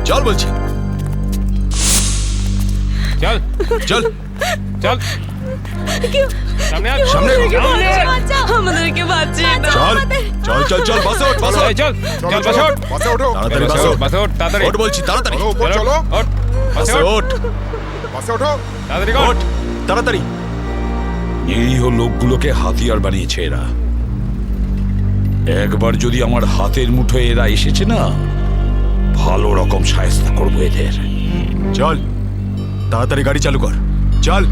চল বলছি, চল চল চল সামনে আয়, সামনে। আমাদেরকে বাঁচিয়ে দাও। চল চল চল চল বাসে ওঠ, বাসে ওঠ। এই চল চল বাসে ওঠ, বাসে ওঠো, তাড়াতাড়ি বাসে বাসে ওঠ, ওঠ, বাসে ওঠ, তাড়াতাড়ি ওঠ বলছি, তাড়াতাড়ি চলো উপর চলো, ওঠ, বাসে বাসে ওঠ, ওঠ, বাসে ওঠো। তাড়াতাড়ি কর। ওঠ তাড়াতাড়ি। নিরীহ লোকগুলোকে হাতিয়ার বানিয়েছে এরা। একবার যদি আমার হাতের মুঠোয় এরা এসেছে না, ভালো রকম শায়েস্তা করবো এদের। চল তাড়াতাড়ি গাড়ি চালু কর, চল।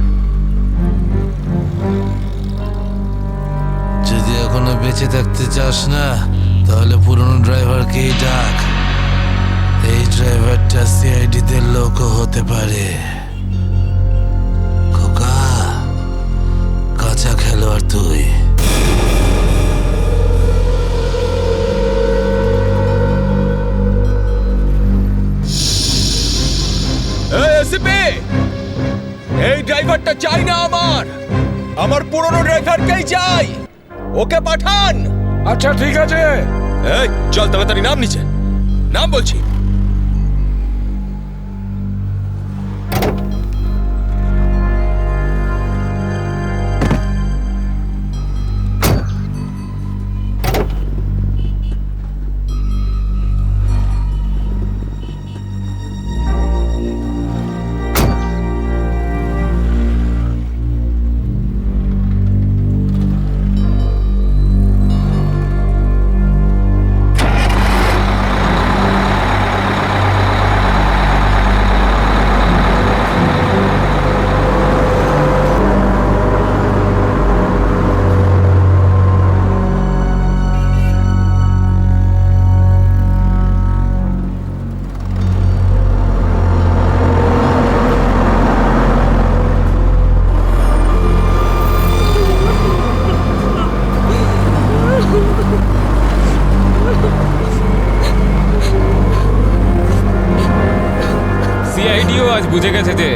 যদি এখনো বেঁচে থাকতে চাস না, তাহলে পুরনো ড্রাইভারকেই ডাক। এই ড্রাইভারটা সিআইডিতে লোকও হতে পারে। খোকা, কাঁচা খেলোয়াড় তুই। এসিপি, এই ড্রাইভারটা চাই না আমার পুরনো ড্রাইভারকেই চাই, ওকে পাঠান। আচ্ছা ঠিক আছে, এই চল তাড়াতাড়ি নাম নিচে, নাম বলছি। সিআইডিও আজ বুঝে গেছে যে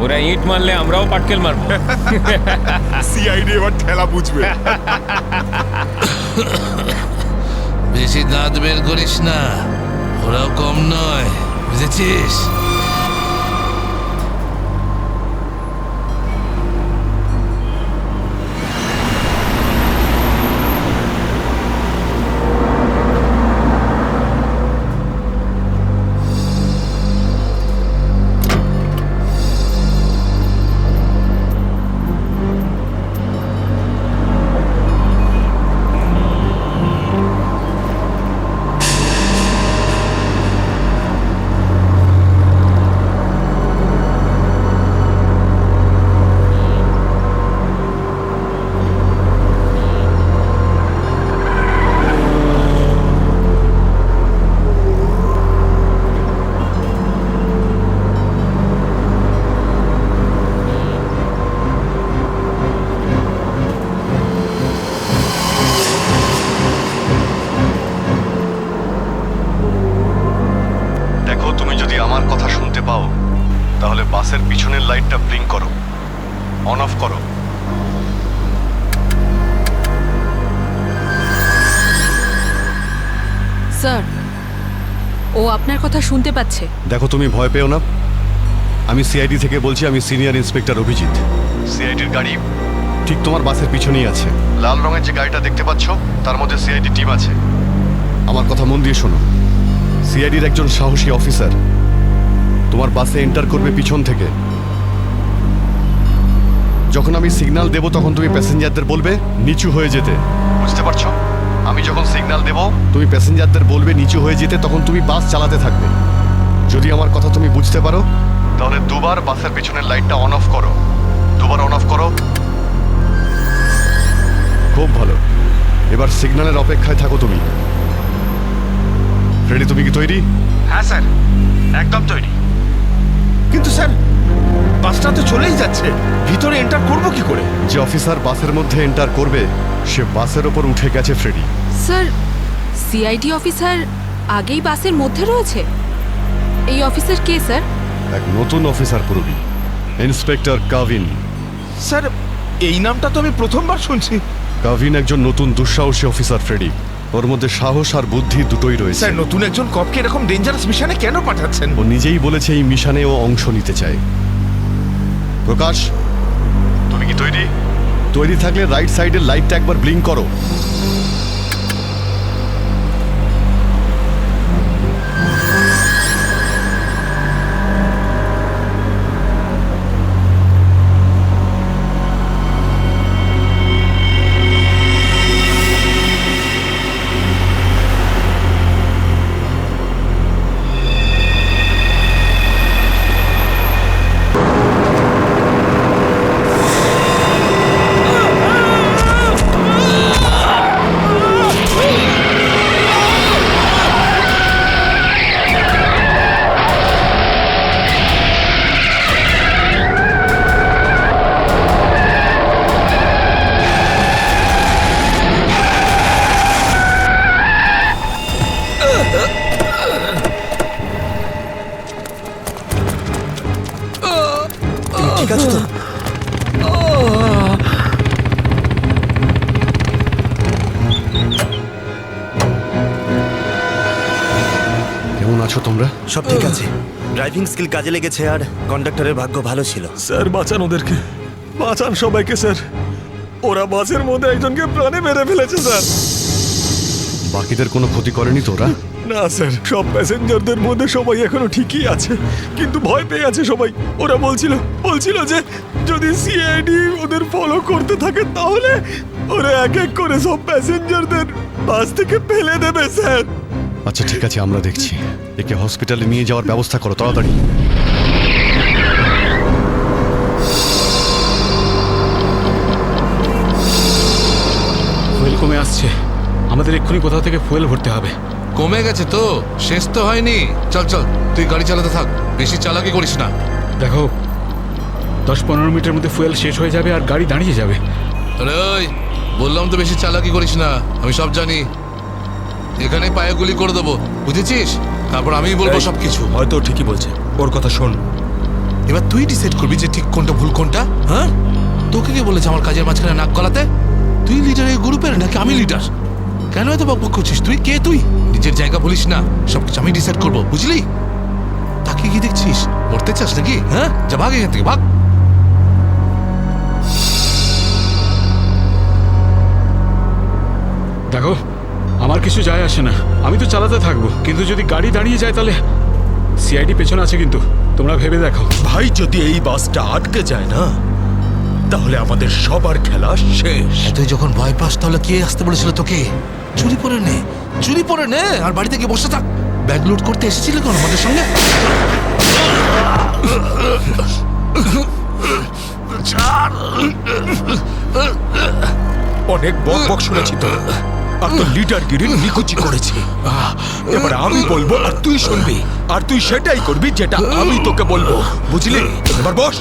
ওরা ইট মারলে আমরাও পাটকেল মারবো। সিআইডি এবার ঠেলা বুঝবে। বেশি দাঁত বের করিস না, ওরাও কম নয়, বুঝেছিস? দেখো, তুমি যদি আমার কথা শুনতে পাও তাহলে বাসের পিছনের লাইটটা ব্লিঙ্ক করো, অন অফ করো। স্যার, ও আপনার কথা শুনতে পাচ্ছে। দেখো, তুমি ভয় পেও না। আমি সিআইডি থেকে বলছি, আমি সিনিয়র ইন্সপেক্টর অভিজিৎ। সিআইডির গাড়ি ঠিক তোমার বাসের পিছনেই আছে। লাল রঙের যে গাড়িটা দেখতে পাচ্ছ তার মধ্যে সিআইডি টিম আছে। আমার কথা মন দিয়ে শোনো। সিআইডির একজন সাহসী অফিসার তোমার বাসে এন্টার করবে পিছন থেকে। যখন আমি সিগন্যাল দেব তখন তুমি প্যাসেঞ্জারদের বলবে নিচু হয়ে যেতে। বুঝতে পারছো? আমি যখন সিগন্যাল দেব তুমি প্যাসেঞ্জারদের বলবে নিচু হয়ে যেতে, তখন তুমি বাস চালাতে থাকবে। যদি আমার কথা তুমি বুঝতে পারো তাহলে দুবার বাসের পিছনের লাইটটা অন অফ করো, দুবার অন অফ করো। খুব ভালো। এবার সিগন্যালের অপেক্ষায় থাকো তুমি। ফ্রেডি, তুমি কি তৈরি? হ্যাঁ স্যার, একদম তৈরি। কিন্তু স্যার, বাসটা তো চলেই যাচ্ছে, ভিতরে এন্টার করব কি করে? যে অফিসার বাসের মধ্যে এন্টার করবে সে বাসের ওপর উঠে গেছে ফ্রেডি। স্যার, সিআইডি অফিসার আগেই বাসের মধ্যে রয়েছে। এই অফিসার কে স্যার? এক নতুন অফিসার পুরবি, ইন্সপেক্টর কাভিন। স্যার, এই নামটা তো আমি প্রথমবার শুনছি। কাভিন একজন নতুন দুঃসাহসী অফিসার ফ্রেডি। ওর মধ্যে সাহস আর বুদ্ধি দুটোই রয়েছে। স্যার নতুন একজন কপকে এরকম ডেঞ্জারাস মিশনে কেন পাঠাচ্ছেন? ও নিজেই বলেছে এই মিশনে ও অংশ নিতে চায়। প্রকাশ, তুমি কি তৈরি? তৈরি থাকলে রাইট সাইডের লাইটটা একবার ব্লিঙ্ক করো। ঠিক আছে তো? কেমন আছো তোমরা? সব ঠিক আছে। ড্রাইভিং স্কিল কাজে লেগেছে আর কন্ডাক্টরের ভাগ্য ভালো ছিল। স্যার বাঁচান ওদেরকে, বাঁচান সবাইকে স্যার। ওরা বাসের মধ্যে একজনকে প্রাণে মেরে ফেলেছে স্যার। বাকিদের কোনো ক্ষতি করেনি তো ওরা? না স্যার, সব প্যাসেঞ্জারদের মধ্যে সবাই এখনো ঠিকই আছে, কিন্তু ভয় পেয়ে আছে সবাই। ওরা বলছিল যে যদি সিআইডি ওদের ফলো করতে থাকে তাহলে ওরা এক এক করে সব প্যাসেঞ্জারদের বাস থেকে ফেলে দেবে স্যার। আচ্ছা ঠিক আছে, আমরা দেখছি। একে হসপিটালে নিয়ে যাওয়ার ব্যবস্থা করো তাড়াতাড়ি। ফুয়েল কমে আসছে, আমাদের এক্ষুনি কোথাও থেকে ফুয়েল ভরতে হবে। কমে গেছে তো, শেষ তো হয়নি। চল চল, তুই গাড়ি চালাতে থাক, বেশি চালাকি করিস না। দেখো 10-15 মিনিটের মধ্যে ফুয়েল শেষ হয়ে যাবে আর গাড়ি দাঁড়িয়ে যাবে। আরে ওই, বললাম তো বেশি চালাকি করিস না, আমি সব জানি। এখানে পায়ে গুলি করে দেবো, বুঝেছিস? তারপর আমিই বলবো সবকিছু। হয়তো ঠিকই বলছে, ওর কথা শোন। এবার তুই ডিসাইড করবি যে ঠিক কোনটা ভুল কোনটা। হ্যাঁ, তোকে কে বলেছে আমার কাজের মাঝখানে নাক গলাতে? তুই লিডার এই গ্রুপের নাকি আমি লিডার? কেন এত বকবক করছিস? তুই কে? তুই নিজের জায়গা বলিস না, সবকিছু আমি ডিসাইড করবো, বুঝলি? তাকে কি দেখছিস? মরতে চাস নাকি? হ্যাঁ, যা ভাগ এখান থেকে, ভাগ। দেখো আমার কিছু যায় আসে না, আমি তো চালাতে থাকবো, কিন্তু যদি গাড়ি দাঁড়িয়ে যায় তাহলে সিআইডি পেছনে আছে, কিন্তু তোমরা ভেবে দেখো। ভাই যদি এই বাসটা আটকে যায় না তাহলে আমাদের সবার খেলা শেষ। তুই যখন ভয় পাস তাহলে কে আসতে বলেছিল তোকে? চুরি পরে নে আর বাড়িতে গিয়ে বসে থাক। ব্যাগ লোড করতে এসেছিলি কোন আমাদের সঙ্গে? অনেক বক শুনেছি তো, আর তো লিডারগিরি নিকুচি করেছি। এবার আমি বলবো আর তুই শুনবি, আর তুই সেটাই করবি যেটা আমি তোকে বলবো, বুঝলি? এবার বস।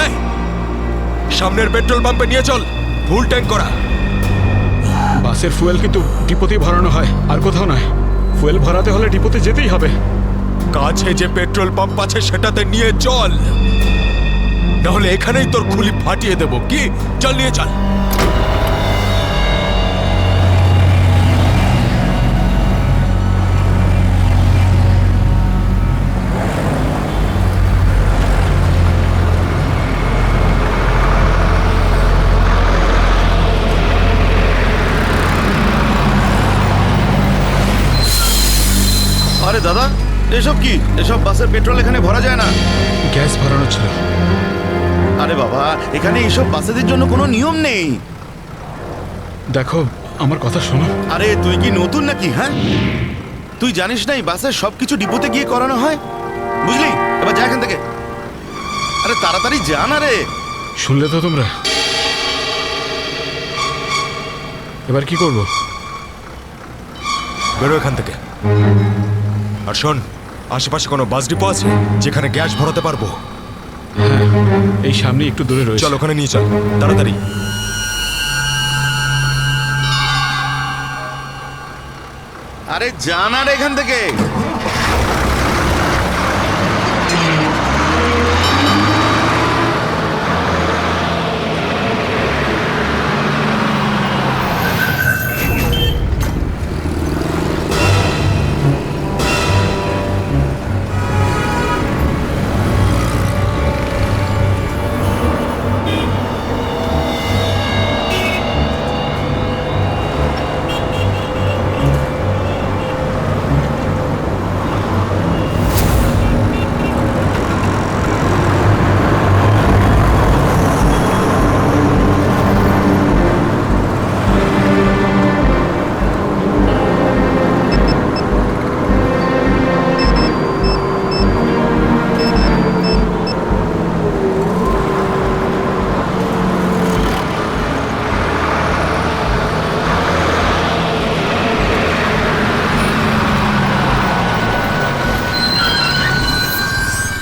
এই সামনের পেট্রোল পাম্পে নিয়ে চল, ফুল ট্যাঙ্ক করা। বাসের ফুয়েল কিন্তু ডিপোতেই ভরানো হয়, আর কোথাও নয়। ফুয়েল ভরাতে হলে ডিপোতে যেতেই হবে। কাছে যে পেট্রোল পাম্প আছে সেটাতে নিয়ে চল, নাহলে এখানেই তোর খুলি ফাটিয়ে দেবো। কি, চল নিয়ে চল। আরে দাদা, এসব কি? এসব বাসের পেট্রোল এখানে ভরা যায় না। গ্যাস ভরানো ছিল। আরে বাবা, এখানে এইসব বাসেদের জন্য কোনো নিয়ম নেই। দেখো আমার কথা শোনো। আরে তুই কি নতুন নাকি? হ্যাঁ, তুই জানিস না এই বাসের সবকিছু ডিপোতে গিয়ে করানো হয়, বুঝলি? এবার যা এখান থেকে। আরে তাড়াতাড়ি যা না রে। শুনলে তো তোমরা? এবার কি করবো? বেরো এখান থেকে। আর শোন, আশেপাশে কোনো বাস ডিপো আছে যেখানে গ্যাস ভরাতে পারবো? হ্যাঁ, এই সামনে একটু দূরে রয়েছে। চল ওখানে নিয়ে চল তাড়াতাড়ি। আরে যা না রে এখান থেকে।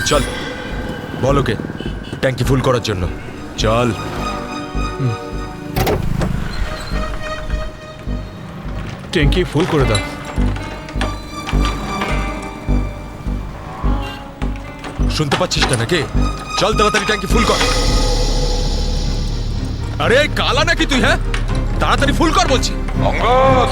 চল বল ওকে ট্যাঙ্কি ফুল করার জন্য চল। ট্যাঙ্কি ফুল করে দাও। শুনতে পাচ্ছিস না নাকি? চল তাড়াতাড়ি ট্যাঙ্কি ফুল কর। আরে কালা নাকি তুই? হ্যাঁ তাড়াতাড়ি ফুল কর বলছি। অঙ্গদ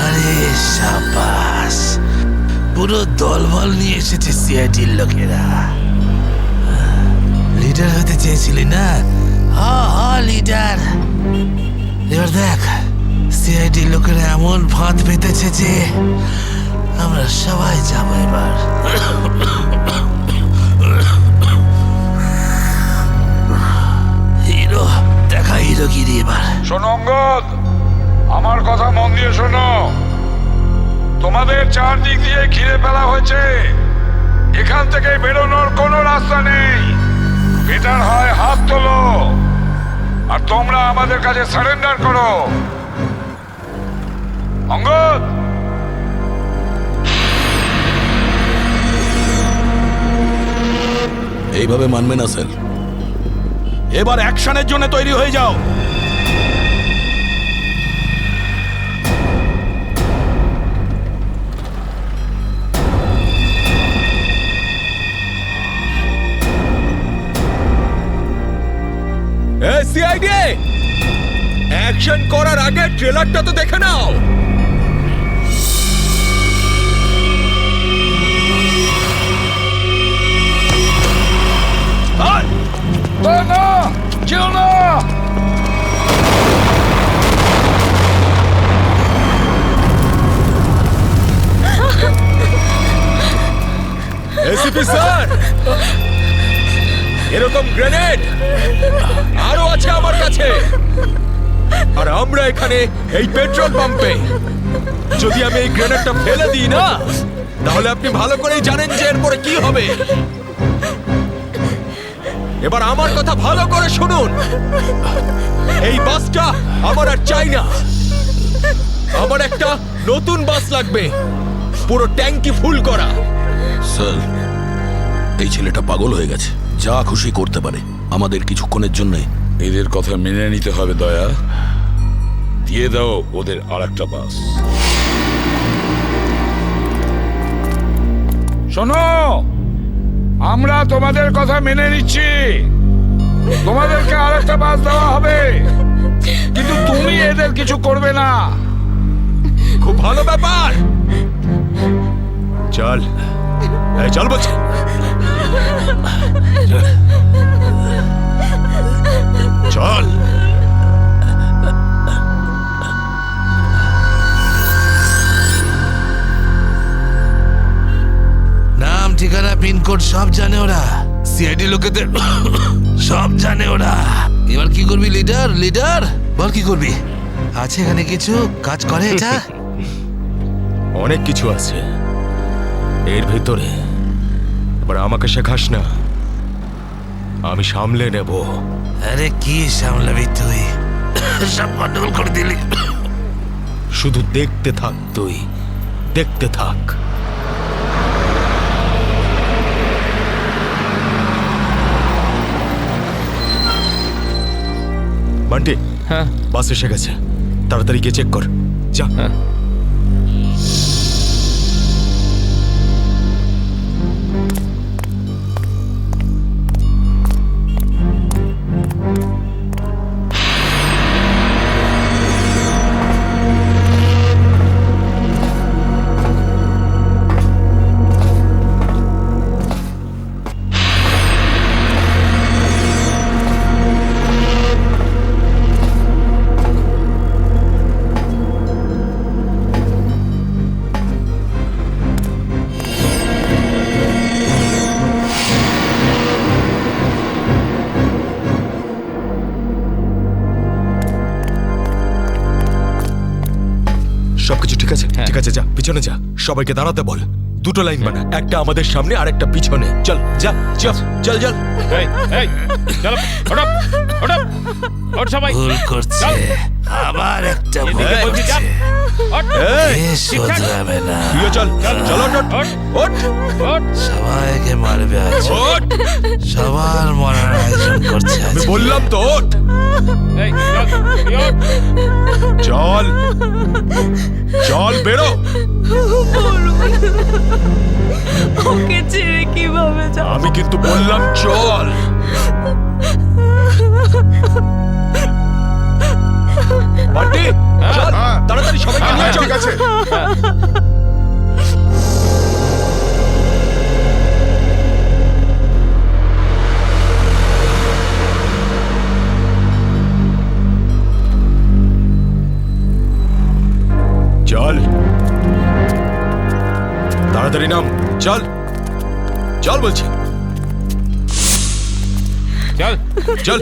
আরে সাবাস, পুরো দলবল নিয়ে এসেছে সিআইডির লোকেরা। লিডার হতে চেয়েছিলি না? লিডার। এবার দেখ সিআইডির লোকেরা এমন ফাঁদ পেতেছে যে আমরা সবাই যাবো এবার। হিরো দেখা, হিরোগিরি এবার। শোনো অঙ্গদ, আমার কথা মন দিয়ে শোনো। তোমাদের চারদিক দিয়ে ঘিরে ফেলা হয়েছে, এখান থেকে বেরোনোর কোনো রাস্তা নেই। বেটার হয় হাত তোলো আর তোমরা আমাদের কাছে সারেন্ডার করো। অঙ্গদ, এইভাবে মানবে না স্যার। এবার অ্যাকশনের জন্য তৈরি হয়ে যাও। সিআইডি অ্যাকশন করার আগে ট্রেলারটা তো দেখে নাও। এসিপি স্যার, এরকম গ্রেনেড আরো আছে আমার কাছে। আর আমরা এখানে এই পেট্রোল পাম্পে যদি আমি এই গ্রেনেডটা ফেলে দিই না, তাহলে আপনি ভালো করেই জানেন যে এরপরে কি হবে। এবার আমার কথা ভালো করে শুনুন। এই বাসটা আমার আর চাই না। আমার একটা নতুন বাস লাগবে, পুরো ট্যাঙ্কি ফুল করা। স্যার, এই ছেলেটা পাগল হয়ে গেছে, যা খুশি করতে পারে। আমাদের কিছুক্ষণের জন্য এদের কথা মেনে নিতে হবে। দয়া, দিয়ে দাও ওদের আর একটা বাস। শোনো, আমরা তোমাদের কথা মেনে নিচ্ছি, তোমাদেরকে আরেকটা বাস দেওয়া হবে, কিন্তু তুমি এদের কিছু করবে না। খুব ভালো ব্যাপার। চল, এই চল বলছি। চল। নাম, ঠিকানা, পিনকোড সব জানে ওরা। সিআইডি লোকেদের সব জানে ওরা। এবার কি করবি লিডার? লিডার বল কি করবি? আছে এখানে কিছু কাজ করে এটা? অনেক কিছু আছে এর ভিতরে। এবার আমাকে শেখাস না, আমি সামলে নেব। আরে কি সামলাবি তুই? সব গন্ডগোল করে দিলি। শুধু দেখতে থাক, তুই দেখতে থাক। বান্টি, হ্যাঁ বাস এসে গেছে, তাড়াতাড়ি গিয়ে চেক কর। যা। হ্যাঁ। আছে, যা পিছনে যা, সবাইকে দাঁড়াতে বল। দুটো লাইন বানা, একটা আমাদের সামনে আর একটা পিছনে। চল যা, চল চল চল। এই এই চলো ওঠো ওঠো ওঠ সবাই। ভুল করছে, চল। আবার একটা ভুল এদিকে বলছি যা। করছে। ওঠ এ শোধরাবে না, তুইও চল, চল ওঠ ওঠ ওঠ ওঠ। সবাইকে মারবে আজ, ওঠ। সবার মরার আয়োজন করছে আজ। আমি বললাম তো ওঠ। এই চল তুই ওঠ। চল চল বেরো। ওকে ছেড়ে কিভাবে যাব? আমি কিন্তু বললাম চল। বান্টি চল, তাড়াতাড়ি সবাইকে নিয়ে চল। ঠিক আছে চল তাড়াতাড়ি নাম, চল চল বলছি, চল চল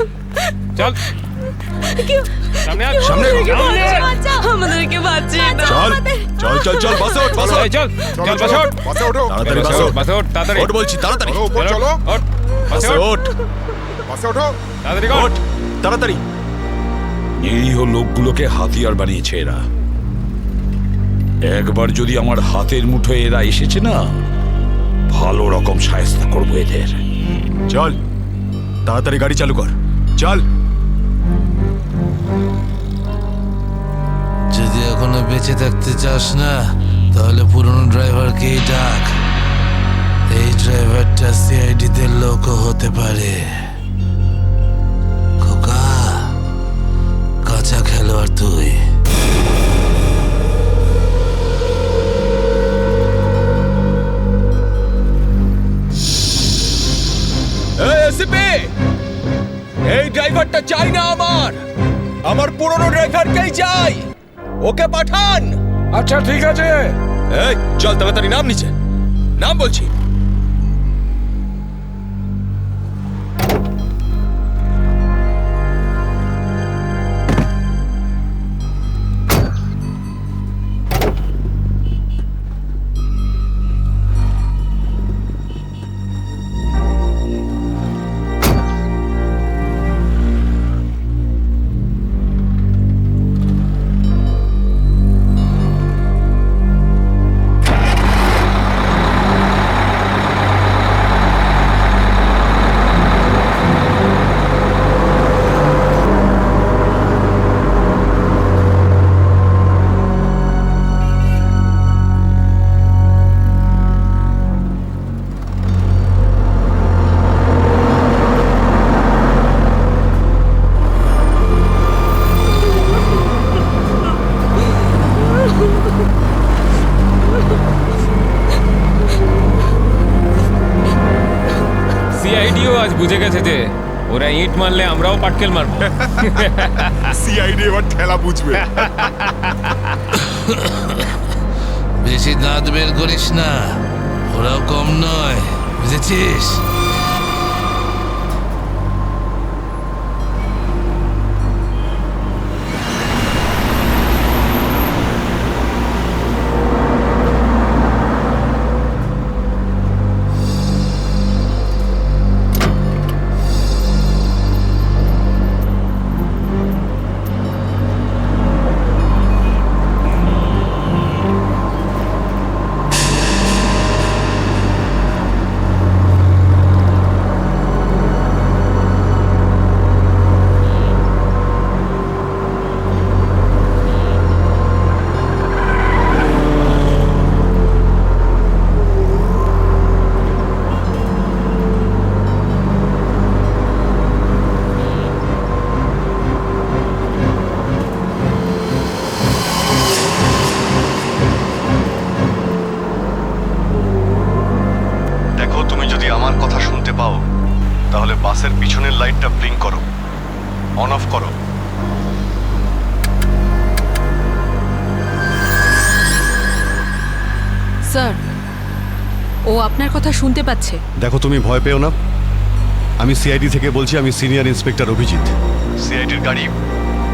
চল সামনে আয়, সামনে। আমাদেরকে বাঁচিয়ে দাও। চল চল চল চল, বাসে ওঠ, বাসে এই ওঠ। চল চল বাস ওঠ। বাসে ওঠো তাড়াতাড়ি বাসে বাসে ওঠ ওঠ, বাসে ওঠ তাড়াতাড়ি। ওঠ বলছি, তাড়াতাড়ি চলো উপর চলো ওঠ বাসে বাসে ওঠ ওঠ, বাসে ওঠো তাড়াতাড়ি ওঠ। ওঠ তাড়াতাড়ি। নিরীহ লোকগুলোকে হাতিয়ার বানিয়েছে এরা। একবার যদি আমার হাতের মুঠোয় এরা এসেছে না, ভালো রকম শায়েস্তা করবো এদের। চল তাড়াতাড়ি গাড়ি চালু কর, চল। যদি এখনো বেঁচে থাকতে চাস না, তাহলে পুরনো ড্রাইভারকেই ডাক। এই ড্রাইভারটা সিআইডি তে লোকও হতে পারে। খোকা, কাঁচা খেলোয়াড় তুই। এই ড্রাইভারটা চাই না, আমার পুরনো ড্রাইভারকেই চাই, ওকে পাঠান। আচ্ছা ঠিক আছে। এই চল তাড়াতাড়ি নাম নিচে, নাম বলছি। সিআইডিও আজ বুঝে গেছে যে ওরা ইট মারলে আমরাও পাটকেল মারবো। সিআইডি এবার ঠেলা বুঝবে বেশি দাঁত বের করিস না, ওরাও কম নয়, বুঝেছিস? তাহলে বাসের পিছনের লাইটটা ব্লিঙ্ক করো, অন অফ করো। স্যার, ও আপনার কথা শুনতে পাচ্ছে। দেখো, তুমি ভয় পেও না, আমি সিআইডি থেকে বলছি, আমি সিনিয়র ইন্সপেক্টর অভিজিৎ। সিআইডির গাড়ি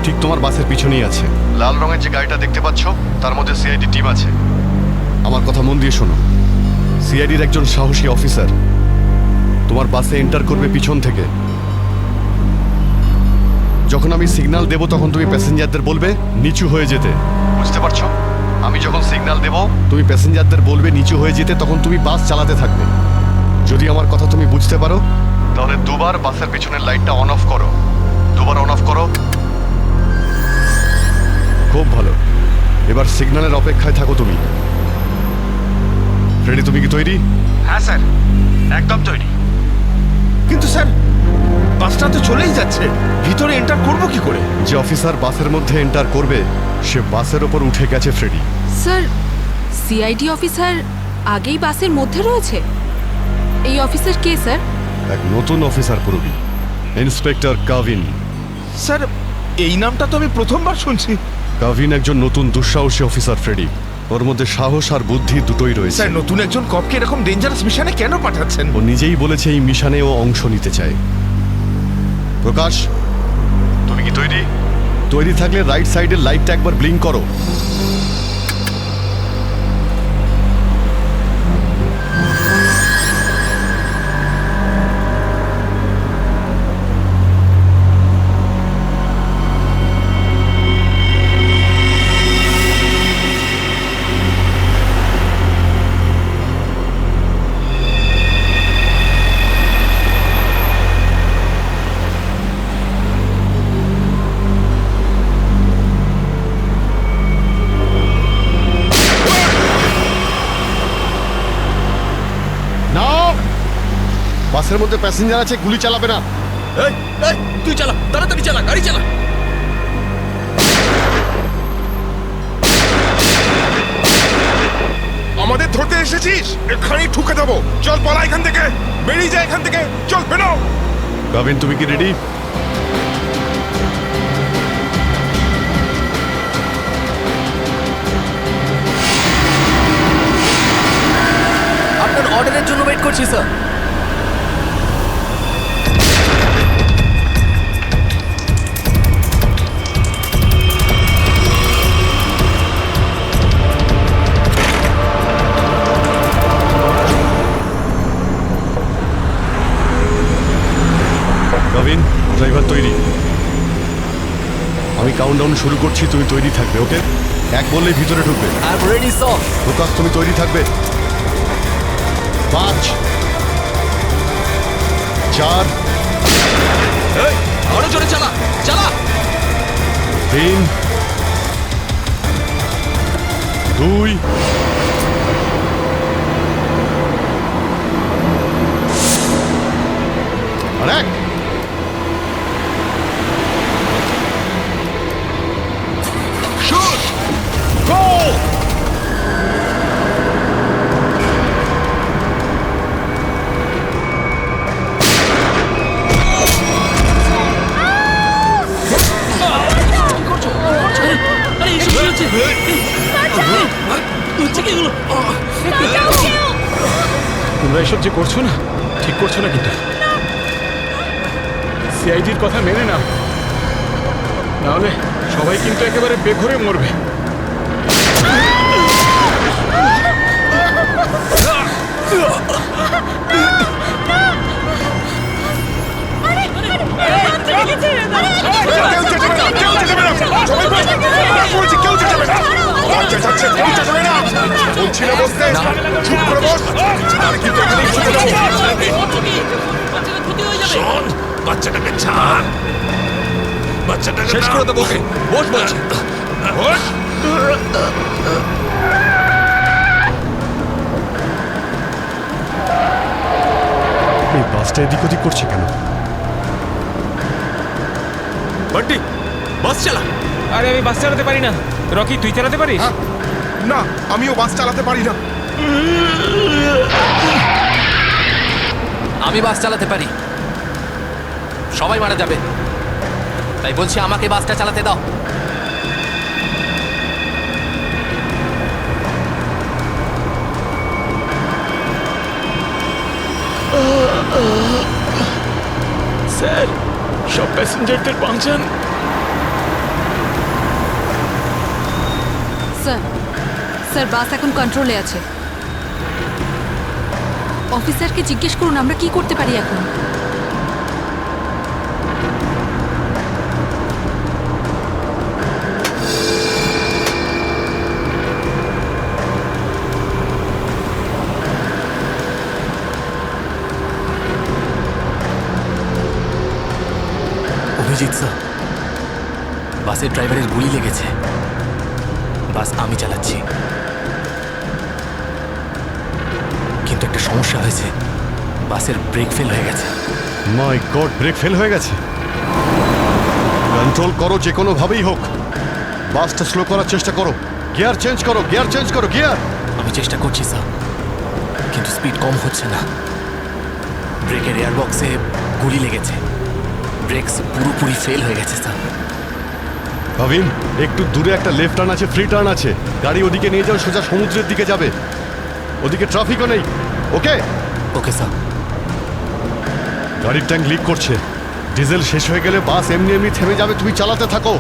ঠিক তোমার বাসের পিছনেই আছে। লাল রঙের যে গাড়িটা দেখতে পাচ্ছ তার মধ্যে সিআইডি টিম আছে। আমার কথা মন দিয়ে শোনো, সিআইডির একজন সাহসী অফিসার তোমার বাসে এন্টার করবে পিছন থেকে। যখন আমি সিগন্যাল দেব তখন তুমি প্যাসেঞ্জারদের বলবে নিচু হয়ে যেতে, বুঝতে পারছো? আমি যখন সিগন্যাল দেব তুমি প্যাসেঞ্জারদের বলবে নিচু হয়ে যেতে, তখন তুমি বাস চালাতে থাকবে। যদি আমার কথা তুমি বুঝতে পারো তাহলে দুবার বাসের পিছনের লাইটটা অন অফ করো, দুবার অন অফ করো। খুব ভালো, এবার সিগন্যালের অপেক্ষায় থাকো তুমি। ফ্রেডি, তুমি কি তৈরি? হ্যাঁ স্যার, একদম তৈরি। কিন্তু স্যার, বাসটা তো চলেই যাচ্ছে, ভিতরে এন্টার করব কি করে? যে অফিসার বাসের মধ্যে এন্টার করবে সে বাসের ওপর উঠে গেছে ফ্রেডি। স্যার, সিআইডি অফিসার আগেই বাসের মধ্যে রয়েছে। এই অফিসার কে স্যার? এক নতুন অফিসার পুরবি, ইন্সপেক্টর কাভিন। স্যার, এই নামটা তো আমি প্রথমবার শুনছি। কাভিন একজন নতুন দুঃসাহসী অফিসার ফ্রেডি। ওর মধ্যে সাহস আর বুদ্ধি দুটোই রয়েছে। স্যার, নতুন একজন কপকে এরকম ডেঞ্জারাস মিশনে কেন পাঠাচ্ছেন? ও নিজেই বলেছে এই মিশনে ও অংশ নিতে চায়। প্রকাশ, তুমি কি তৈরি? তৈরি থাকলে রাইট সাইডের লাইটটা একবার ব্লিঙ্ক করো। বাসের মধ্যে প্যাসেঞ্জার আছে, গুলি চালাবে না। তুই চালা, তাড়াতাড়ি চালা, গাড়ি চালা। আমাদের ধরতে এসেছিস? এখানেই ঠুকে দেবো। চল পালা এখান থেকে, বেরিয়ে যা এখান থেকে, চল বেরো। কাভিন, তুমি কি রেডি? আপনার অর্ডারের জন্য ওয়েট করছি স্যার। কাভিন, ড্রাইভার তৈরি। আমি কাউন্টডাউন শুরু করছি, তুমি তৈরি থাকবে। ওকে, এক বললেই ভিতরে ঢুকবে। I am ready sir. Prakash, তুমি তৈরি থাকবে। 5 4 আরো জোরে চালা, চালা। 3 2 আর 1। শুট, গো। তোমরা এসব যে করছো না, ঠিক করছো না কিন্তু। সিআইডির কথা মেনে নাও, নাহলে সবাই কিন্তু একেবারে বেঘরে মরবে। বলছি না বসতে, চুপ করে বস। আর কিন্তু এখানেই ঠুকে দেবো। শোন, বাচ্চাটাকে ছাড়, বাচ্চাটাকে শেষ করে দেবো ওকে। বস বলছি। বস। এই বাসটা এদিক ওদিক করছে কেন? বান্টি, বাস চালা। আরে আমি বাস চালাতে পারি না। রকি, তুই চালাতে পারিস? না, আমিও বাস চালাতে পারি না। আমি বাস চালাতে পারি, সবাই মারা যাবে, তাই বলছি আমাকে বাসটা চালাতে দাও। স্যার, সব প্যাসেঞ্জারদের বাঁচান। স্যার, স্যার বাস এখন কন্ট্রোলে আছে। অফিসারকে জিজ্ঞেস করুন আমরা কি করতে পারি এখন। অভিজিৎ স্যার, বাসের ড্রাইভারের গুলি লেগেছে। বাস আমি চালাচ্ছি, কিন্তু একটা সমস্যা হয়েছে। বাসের ব্রেক ফেল হয়ে গেছে। মাই গড, ব্রেক ফেল হয়ে গেছে। কন্ট্রোল করো যে কোনো ভাবেই হোক, বাসটা স্লো করার চেষ্টা করো। গিয়ার চেঞ্জ করো, গিয়ার চেঞ্জ করো, গিয়ার। আমি চেষ্টা করছি স্যার, কিন্তু স্পিড কম হচ্ছে না। ব্রেকের এয়ার বক্সে গুলি লেগেছে। ব্রেকস পুরোপুরি ফেল হয়ে গেছে স্যার। ভাবিন, একটু দূরে একটা লেফট টার্ন আছে, ফ্রি টার্ন আছে। গাড়ি ওদিকে নিয়ে যাও, সোজা সমুদ্রের দিকে যাবে। ওদিকে ট্রাফিকও নেই। ওকে ওকে স্যার। গাড়ির ট্যাঙ্ক লিক করছে। ডিজেল শেষ হয়ে গেলে বাস এমনি এমনি থেমে যাবে, তুমি চালাতে থাকো।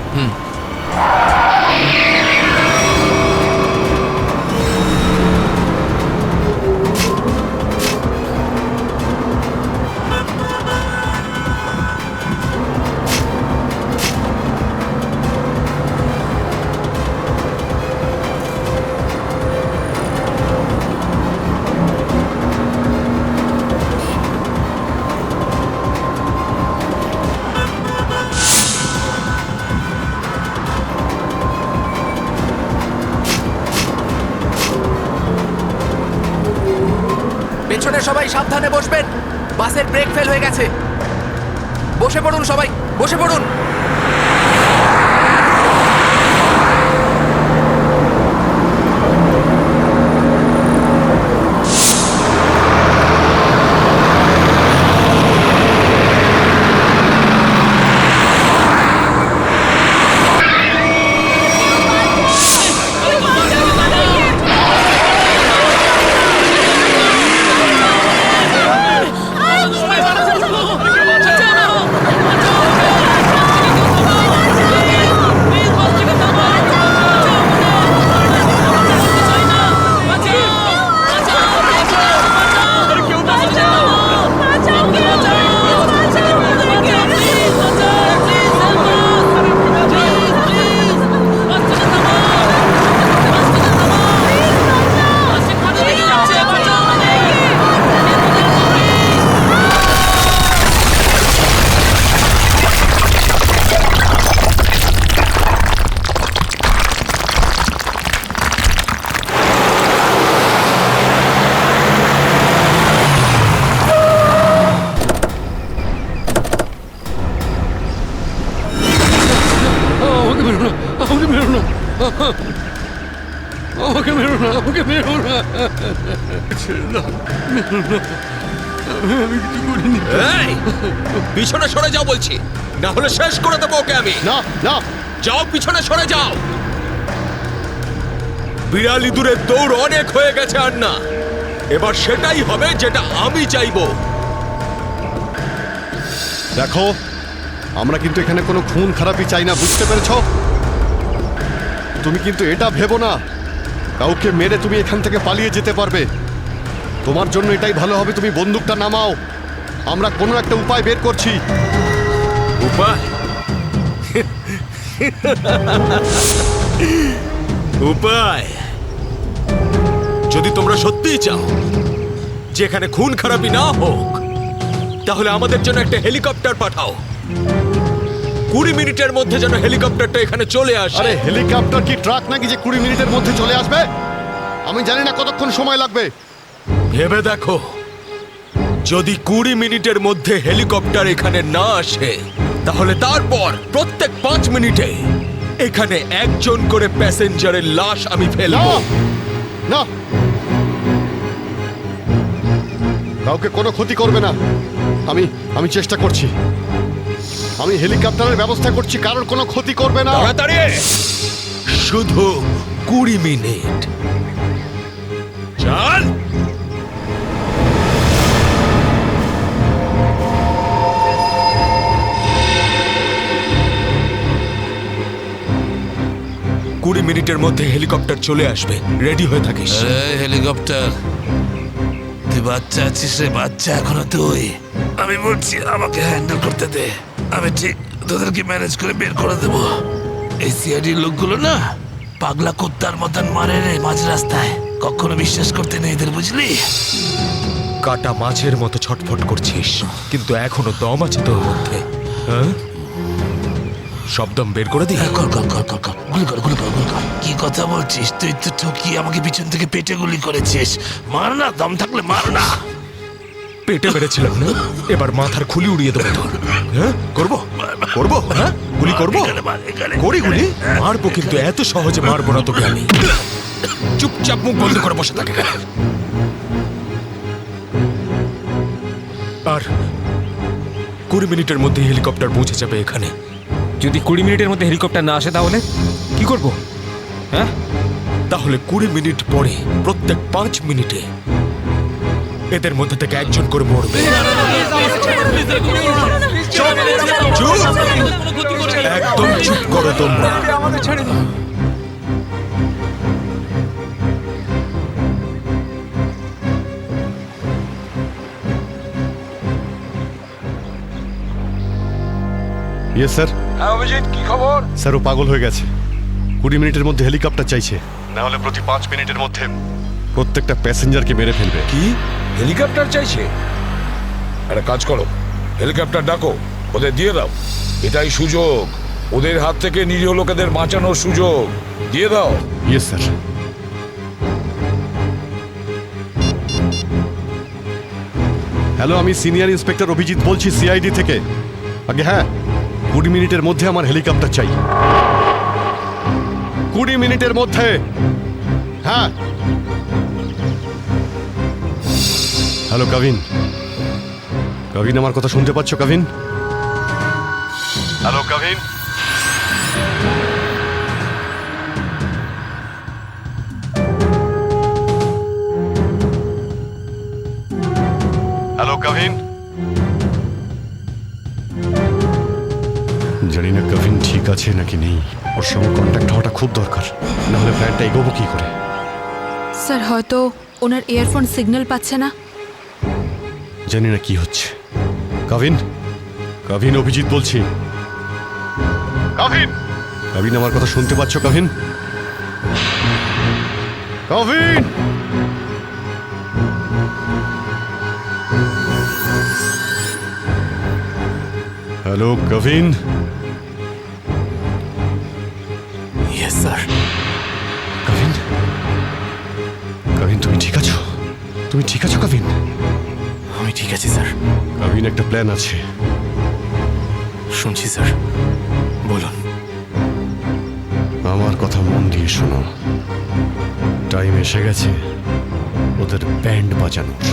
পেছনে সবাই সাবধানে বসবেন, বাসের ব্রেক ফেল হয়ে গেছে। বসে পড়ুন সবাই, বসে পড়ুন। পিছনে সরে যাও বলছি, না হলে শেষ করে দেবো ওকে আমি। না না, যাও পিছনে সরে যাও। বিড়াল ইঁদুরের দৌড় অনেক হয়ে গেছে আর না, এবার সেটাই হবে যেটা আমি চাইবো। দেখো, আমরা কিন্তু এখানে কোনো খুন খারাপি চাই না, বুঝতে পেরেছো? তুমি কিন্তু এটা ভেবো না কাউকে মেরে তুমি এখান থেকে পালিয়ে যেতে পারবে। তোমার জন্য এটাই ভালো হবে, তুমি বন্দুকটা নামাও। আমরা কোনো একটা উপায় বের করছি। উপায়? উপায়? যদি তোমরা সত্যিই চাও যে এখানে খুন খারাপি না হোক, তাহলে আমাদের জন্য একটা হেলিকপ্টার পাঠাও। 20 মিনিটের মধ্যে যেন হেলিকপ্টারটা এখানে চলে আসে। আরে হেলিকপ্টার কি ট্রাক নাকি যে 20 মিনিটের মধ্যে চলে আসবে? আমি জানি না কতক্ষণ সময় লাগবে। ভেবে দেখো, যদি 20 মিনিটের মধ্যে হেলিকপ্টার এখানে না আসে, তাহলে তারপর প্রত্যেক 5 মিনিটে এখানে একজন করে প্যাসেঞ্জারের লাশ আমি ফেলবো। না, কাউকে কোনো ক্ষতি করবে না। আমি চেষ্টা করছি। আমি হেলিকপ্টারের ব্যবস্থা করছি, কারোর কোনো ক্ষতি করবে না। তাড়াতাড়ি, শুধু 20 মিনিট। চল। মিনিটের মধ্যে হেলিকপ্টার চলে আসবে, রেডি হয়ে থাকিস। হেলিকপ্টার, তুই বাচ্চা আছিস রে বাচ্চা এখনো তুই। আমি বলছি আমাকে হ্যান্ডেল করতে দে, আমি ঠিক তোদেরকে ম্যানেজ করে বের করে দেবো। এই সিআইডির লোকগুলো না পাগলা কুত্তার মতন মারে রে মাঝ রাস্তায়, কখনো বিশ্বাস করতে নেই এদের, বুঝলি? কাটা মাছের মতো ছটফট করছিস, কিন্তু এখনো দম আছে তোর মধ্যে। হ্যাঁ, সব দম বের করে দি। কর কর কর কর কর, গুলি কর গুলি কর গুলি কর। কি কথা বলছিস তুই? তো ঠকিয়ে আমাকে পিছন থেকে পেটে গুলি করেছিস। মার না, দম থাকলে মার না। পেটে মেরেছিলাম না, এবার মাথার খুলি উড়িয়ে দেবো তোর। হ্যাঁ, করবো করবো, হ্যাঁ গুলি করবো, করি গুলি। মারবো, কিন্তু এত সহজে মারবো না তোকে আমি। চুপচাপ মুখ বন্ধ করে বসে থাকে। আর 20 মিনিটের মধ্যে হেলিকপ্টার পৌঁছে যাবে এখানে। যদি 20 মিনিটের মধ্যে হেলিকপ্টার না আসে তাহলে কি করব? হ্যাঁ, তাহলে 20 মিনিট পরে প্রত্যেক 5 মিনিটে এদের মধ্যে থেকে একজন করে মরবে। চুপ! একদম চুপ করো তোমরা। ইয়ে স্যার। হ্যাঁ অভিজিৎ, কি খবর? স্যার ও পাগল হয়ে গেছে, 20 মিনিটের মধ্যে হেলিকপ্টার চাইছে, না হলে প্রতি 5 মিনিটের মধ্যে প্রত্যেকটা প্যাসেঞ্জারকে মেরে ফেলবে। কি হেলিকপ্টার চাইছে? একটা কাজ করো, হেলিকপ্টার ডাকো, ওদের দিয়ে দাও। এটাই সুযোগ, ওদের হাত থেকে নিরীহ লোকেদের বাঁচানোর সুযোগ। দিয়ে দাও। Yes sir. হ্যালো, আমি সিনিয়র ইন্সপেক্টর অভিজিৎ বলছি সিআইডি থেকে। আগে হ্যাঁ, 20 মিনিটের মধ্যে আমার হেলিকপ্টার চাই। 20 মিনিটের মধ্যে। হ্যাঁ। হ্যালো কাভিন, কাভিন আমার কথা শুনতে পাচ্ছ কাভিন? হ্যালো কাভিন। হ্যালো কাভিন। জানি না কাভিন ঠিক আছে নাকি নেই, ওর সঙ্গে কন্ট্যাক্ট হওয়াটা খুব দরকার, নাহলে প্ল্যানটা এগোবো কি করে। স্যার, হয়তো ওনার ইয়ারফোন সিগন্যাল পাচ্ছে না। জানি না কি হচ্ছে। কাভিন, কাভিন অভিজিৎ বলছি। কাভিন, কাভিন আমার কথা শুনতে পাচ্ছ Kavin? Kavin. Hello Kavin. Yes sir. Kavin, Kavin তুমি ঠিক আছো? তুমি ঠিক আছো কাভিন? আমি ঠিক আছি স্যার। কাভিন একটা প্ল্যান আছে। শুনছি স্যার, বলুন। আমার কথা মন দিয়ে শোনো, টাইম এসে গেছে ওদের ব্যান্ড বাজানোর।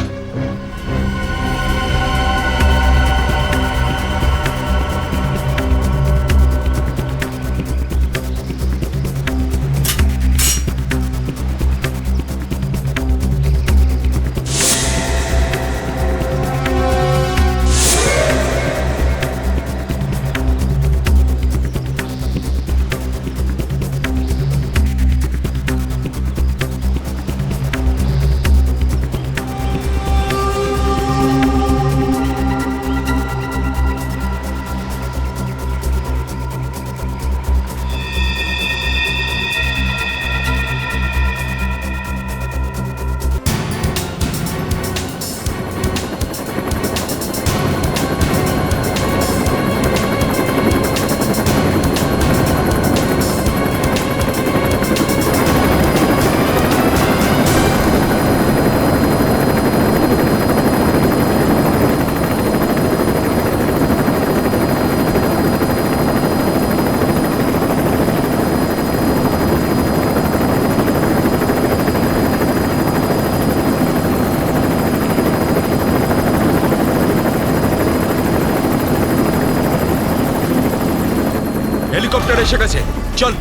হেলিকপ্টার এসে গেছে, চল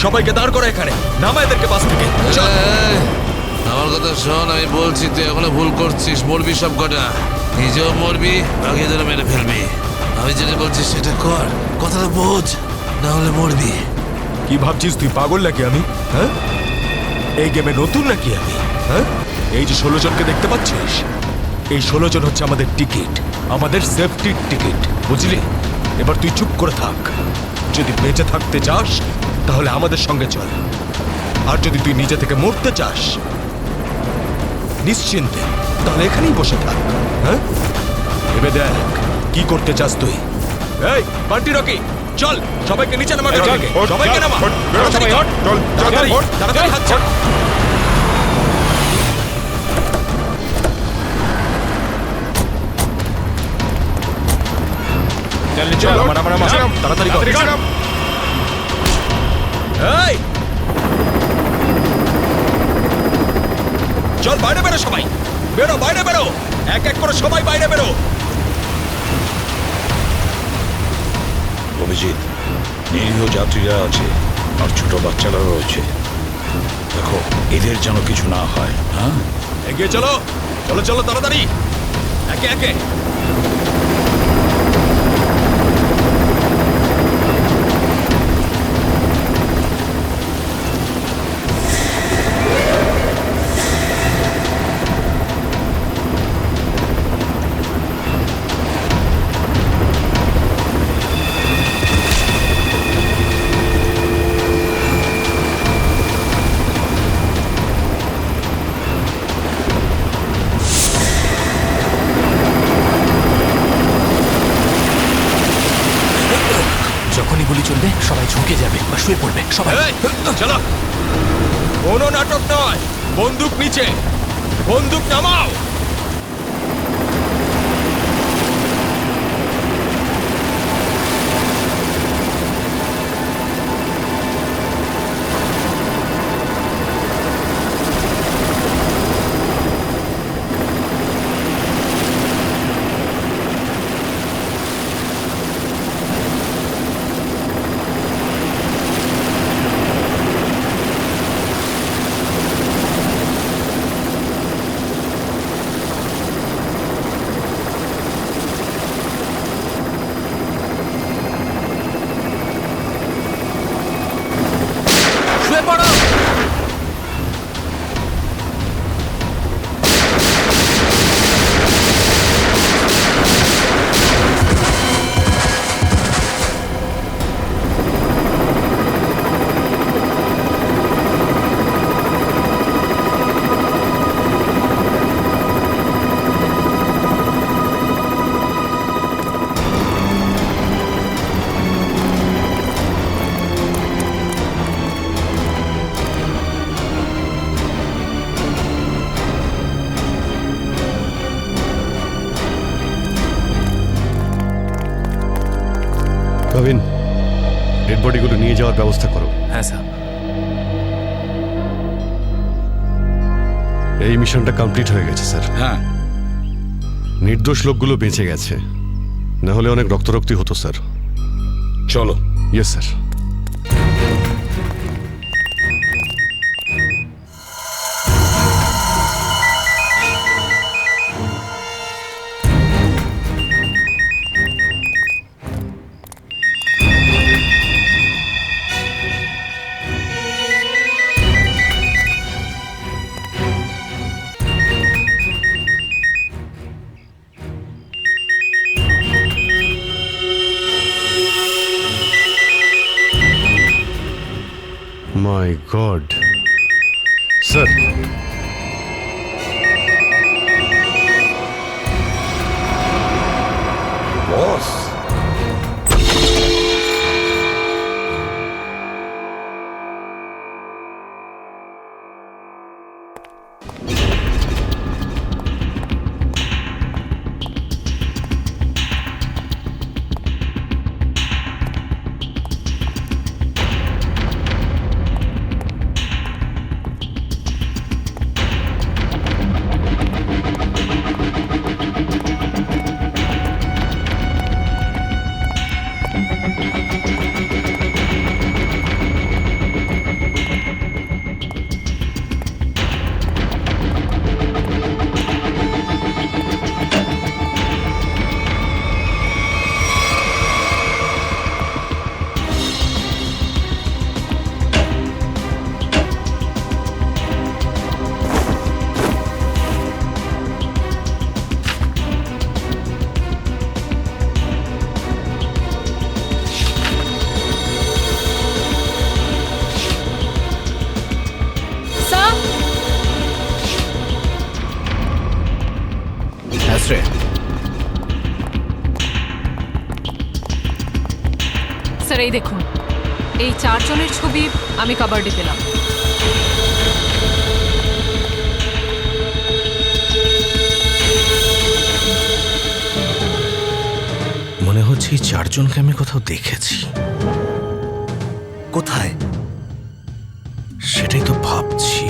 সবাইকে দাঁড় করা এখানে, নামা এদেরকে বাস থেকে। চল। আমার কথা শোন, আমি বলছি তুই এখনো ভুল করছিস, মরবি সব কটা। নিজেও মরবি, বাকিদেরও মেরে ফেলবি। আমি যেটা বলছি সেটা কর, কথাটা বোঝ, না হলে মরবি। কি ভাবছিস তুই পাগল নাকি আমি? হ্যাঁ, এই গেমে নতুন নাকি আমি? হ্যাঁ, এই যে 16 জনকে দেখতে পাচ্ছিস, এই 16 জন হচ্ছে আমাদের টিকিট, আমাদের সেফটির টিকিট, বুঝলি? এবার তুই চুপ করে থাক। যদি বেঁচে থাকতে চাস তাহলে আমাদের সঙ্গে চল, আর যদি তুই নিজে থেকে মরতে চাস নিশ্চিন্তে তাহলে এখানেই বসে থাক। হ্যাঁ, এবার দেখ কি করতে চাস তুই। এই বান্টি রকি, চল সবাইকে নিচে নামা, সবাইকে নামা, তাড়াতাড়ি হাত ছাড়। তাড়াতাড়ি কর। এই চল বাইরে বেরো, সবাই বেরো, বাইরে বেরো, এক এক করে সবাই বাইরে বেরো। অভিজিৎ, নিরীহ যাত্রীরা আছে আর ছোট বাচ্চারা রয়েছে, দেখো এদের যেন কিছু না হয়। হ্যাঁ, এগিয়ে চলো, চলো চলো তাড়াতাড়ি, একে একে। যখনই গুলি চলবে সবাই ঝুঁকে যাবে বা শুয়ে পড়বে সবাই। চলো, কোনো নাটক নয়, বন্দুক নিচে, বন্দুক নামাও। কবিন, ডেড বডিগুলো নিয়ে যাওয়ার ব্যবস্থা করো। হ্যাঁ স্যার। এই মিশনটা কমপ্লিট হয়ে গেছে স্যার। হ্যাঁ, নির্দোষ লোকগুলো বেঁচে গেছে, না হলে অনেক রক্তারক্তি হতো স্যার। চলো। Yes sir. My god sir, boss, sir এই দেখুন, এই 4 জনের ছবি আমি কাভার্ডে পেলাম। মনে হচ্ছে এই 4 জনকে আমি কোথাও দেখেছি। কোথায়? সেটাই তো ভাবছি,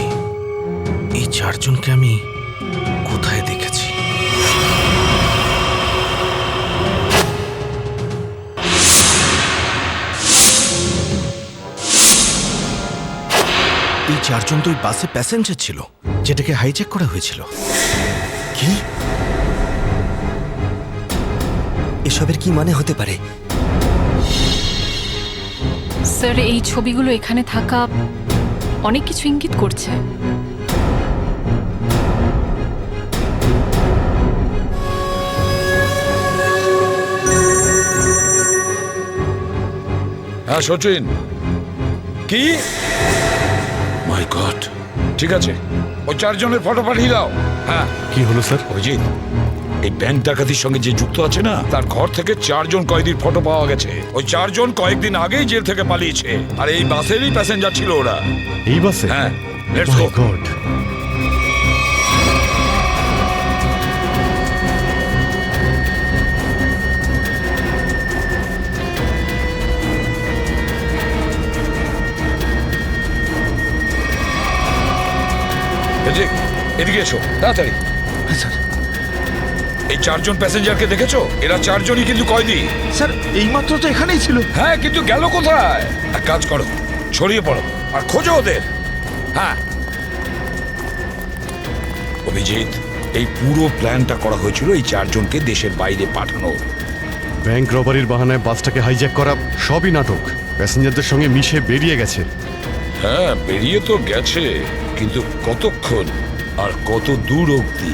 এই 4 জনকে আমি কোথায় দেখেছি। এই 4 জন তো ওই বাসে প্যাসেঞ্জার ছিল যেটাকে হাইজ্যাক করা হয়েছিল। কি? এসবের কি মানে হতে পারে? স্যার এই ছবিগুলো এখানে থাকা অনেক কিছু ইঙ্গিত করছে। হ্যাঁ সচিন, কি? মাই গড, ঠিক আছে, ওই 4 জনের ফটো পাঠিয়ে দাও। হ্যাঁ। কি হলো স্যার? অভিজিৎ, এই ব্যাংক ডাকাতির সঙ্গে যে যুক্ত আছে না, তার ঘর থেকে 4 জন কয়েদির ফটো পাওয়া গেছে। ওই 4 জন কয়েকদিন আগেই জেল থেকে পালিয়েছে, আর এই বাসেরই প্যাসেঞ্জার ছিল ওরা। এই বাসে? হ্যাঁ, লেটস গো। গড, এদিকে এসো তাড়াতাড়ি। এই 4 জন প্যাসেঞ্জারকে দেখেছো? এরা 4 জনই কিন্তু কয়েদি। স্যার এইমাত্র তো এখানেই ছিল। হ্যাঁ, কিন্তু গেল কোথায়? এক কাজ করো, ছড়িয়ে পড়ো আর খোঁজো ওদের। হ্যাঁ অভিজিৎ, এই পুরো প্ল্যানটা করা হয়েছিল এই 4 জনকে দেশের বাইরে পাঠানো। ব্যাংক রবারির বাহানায় বাসটাকে হাইজ্যাক করা সবই নাটক। প্যাসেঞ্জারদের সঙ্গে মিশে বেরিয়ে গেছে। হ্যাঁ, বেরিয়ে তো গেছে, কিন্তু কতক্ষণ আর কত দূর অবধি?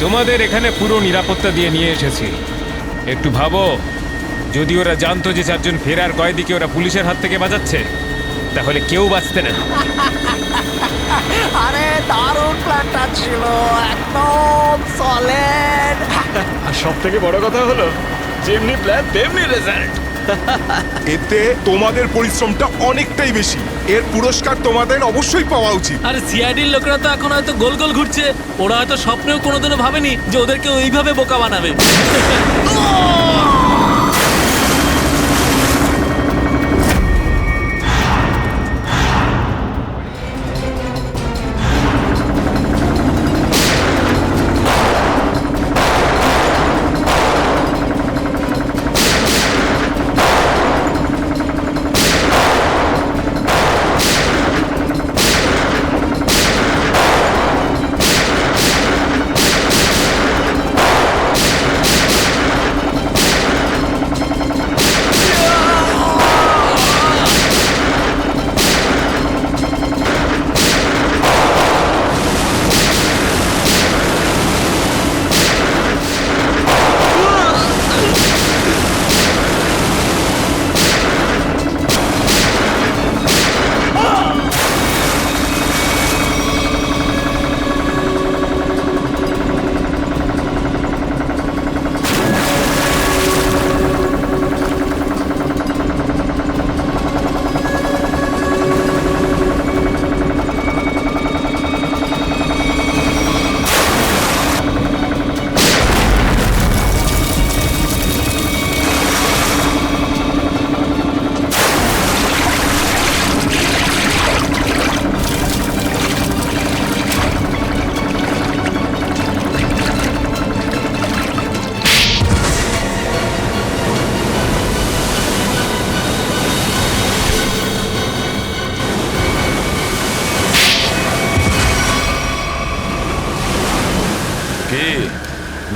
তোমাদের এখানে পুরো নিরাপত্তা দিয়ে নিয়ে এসেছি। একটু ভাবো, যদি ওরা জানতো যে 4 জন ফেরার কয়েদিকে ওরা পুলিশের হাত থেকে বাঁচাচ্ছে, তাহলে কেউ বাঁচতে না। আরে দারুণ প্ল্যানটা ছিল, একদম সলিড। আর সব থেকে বড় কথা হলো, যেমনি প্ল্যান তেমনি রেজাল্ট। এতে তোমাদের পরিশ্রমটা অনেকটাই বেশি। এর পুরস্কার তোমাদের অবশ্যই পাওয়া উচিত। আর সিআইডির লোকেরা তো এখন হয়তো গোল গোল ঘুরছে। ওরা হয়তো স্বপ্নেও কোনোদিনও ভাবেনি যে ওদেরকে ওইভাবে বোকা বানাবে।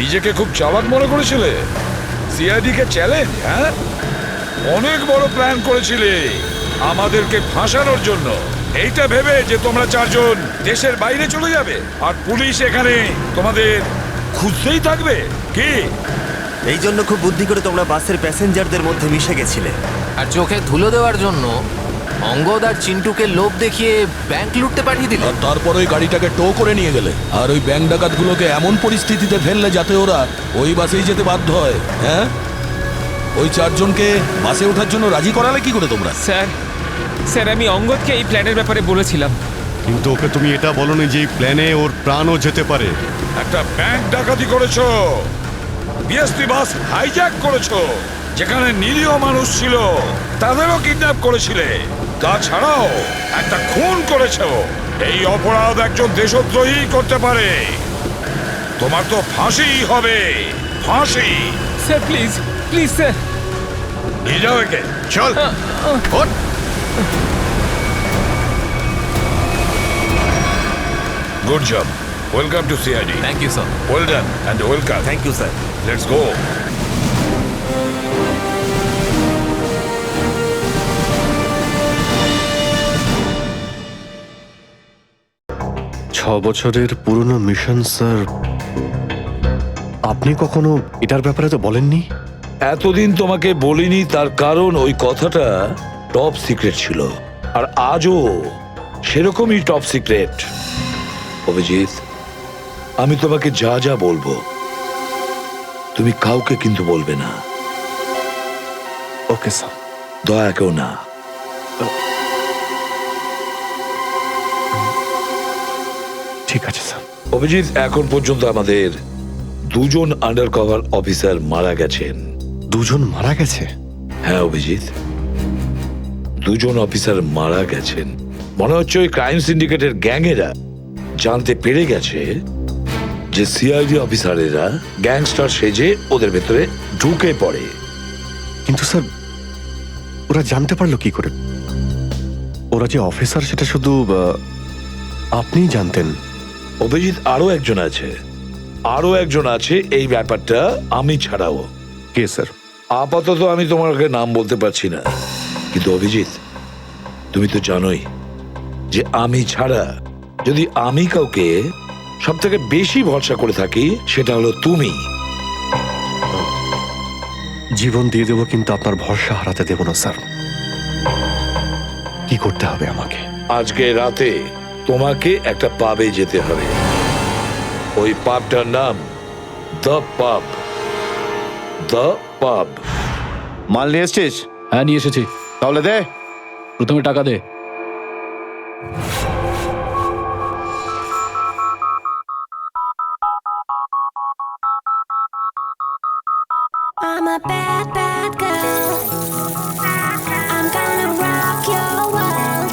নিজেকে খুব চালাক মনে করেছিলে? সিআইডি কে চ্যালেঞ্জ? হ্যাঁ, অনেক বড় প্ল্যান করেছিলে। আমাদেরকে ফাঁসানোর জন্য, এইটা ভেবে যে তোমরা চারজন দেশের বাইরে চলে যাবে আর পুলিশ এখানে তোমাদের খুঁজতেই থাকবে কি? এই জন্য খুব বুদ্ধি করে তোমরা বাসের প্যাসেঞ্জারদের মধ্যে মিশে গেছিলে। আর চোখে ধুলো দেওয়ার জন্য অঙ্গদ আর চিন্টুকে লোভ দেখিয়ে ব্যাংক লুটতে পাঠিয়ে দিল। তারপর ওই গাড়িটাকে টো করে নিয়ে গেলে আর ওই ব্যাংক ডাকাতগুলোকে এমন পরিস্থিতিতে ফেললে যাতে ওরা ওই বাসেই যেতে বাধ্য হয়। হ্যাঁ, ওই চারজনকে বাসে ওঠার জন্য রাজি করালে কি করে তোমরা? স্যার আমি অঙ্গদকে এই প্ল্যানের ব্যাপারে বলেছিলাম, কিন্তু ওকে তুমি এটা বলনি যে এই প্ল্যানে ওর প্রাণও যেতে পারে। একটা ব্যাংক ডাকাতি করেছো, বিএসপি বাস হাইজ্যাক করেছো, যেখানে নিরীহ মানুষ ছিল তাদেরও কিডন্যাপ করেছিলে, তাছাড়াও একটা খুন করেছো। এই অপরাধ একজন দেশদ্রোহী করতে পারে। তোমার তো ফাঁসি হবে, ফাঁসি। স্যার প্লিজ প্লিজ স্যার, নিয়ে যাও একে। চল ওঠ। Good job. Welcome to CID. Thank you, sir. Well done and welcome. Thank you, sir. Let's go. বছরের পুরনো মিশন স্যার, আপনি কখনো এটার ব্যাপারে তো বলেননি। এতদিন তোমাকে বলিনি তার কারণ ওই কথাটা টপ সিক্রেট ছিল, আর আজও সেরকমই টপ সিক্রেট। অভিজিৎ, আমি তোমাকে যা যা বলবো তুমি কাউকে কিন্তু বলবে না। Okay sir. দয়া কেউ না। ঠিক আছে স্যার। অভিজিৎ, এখন পর্যন্ত আমাদের দুজন আন্ডার কভার অফিসার মারা গেছেন। দুজন মারা গেছে? হ্যাঁ অভিজিৎ, দুজন অফিসার মারা গেছেন। মনে হচ্ছে ওই ক্রাইম সিন্ডিকেটের গ্যাংয়েরা জানতে পেরে গেছে যে সিআইডি অফিসারেরা গ্যাংস্টার সেজে ওদের ভেতরে ঢুকে পড়ে। কিন্তু স্যার, ওরা জানতে পারলো কি করে? ওরা যে অফিসার সেটা শুধু আপনিই জানতেন। অভিজিৎ, আরো একজন আছে এই ব্যাপারটা আমি ছাড়াও। কে স্যার? আপাতত আমি তোমাকে নাম বলতে পারছি না, কিন্তু অভিজিৎ তুমি তো জানোই যে আমি ছাড়া যদি আমি কাউকে সব থেকে বেশি ভরসা করে থাকি সেটা হলো তুমি। জীবন দিয়ে দেবো, কিন্তু আপনার ভরসা হারাতে দেব না স্যার। কি করতে হবে আমাকে? আজকে রাতে তোমাকে একটা পাবে যেতে হবে। ওই পাবটার নাম দ্য পাব। দ্য পাব। মাল নিয়ে এসছিস? হ্যাঁ নিয়ে এসেছি। তাহলে দে। প্রথমে টাকা দে। I'm a bad, bad girl. I'm gonna rock your world.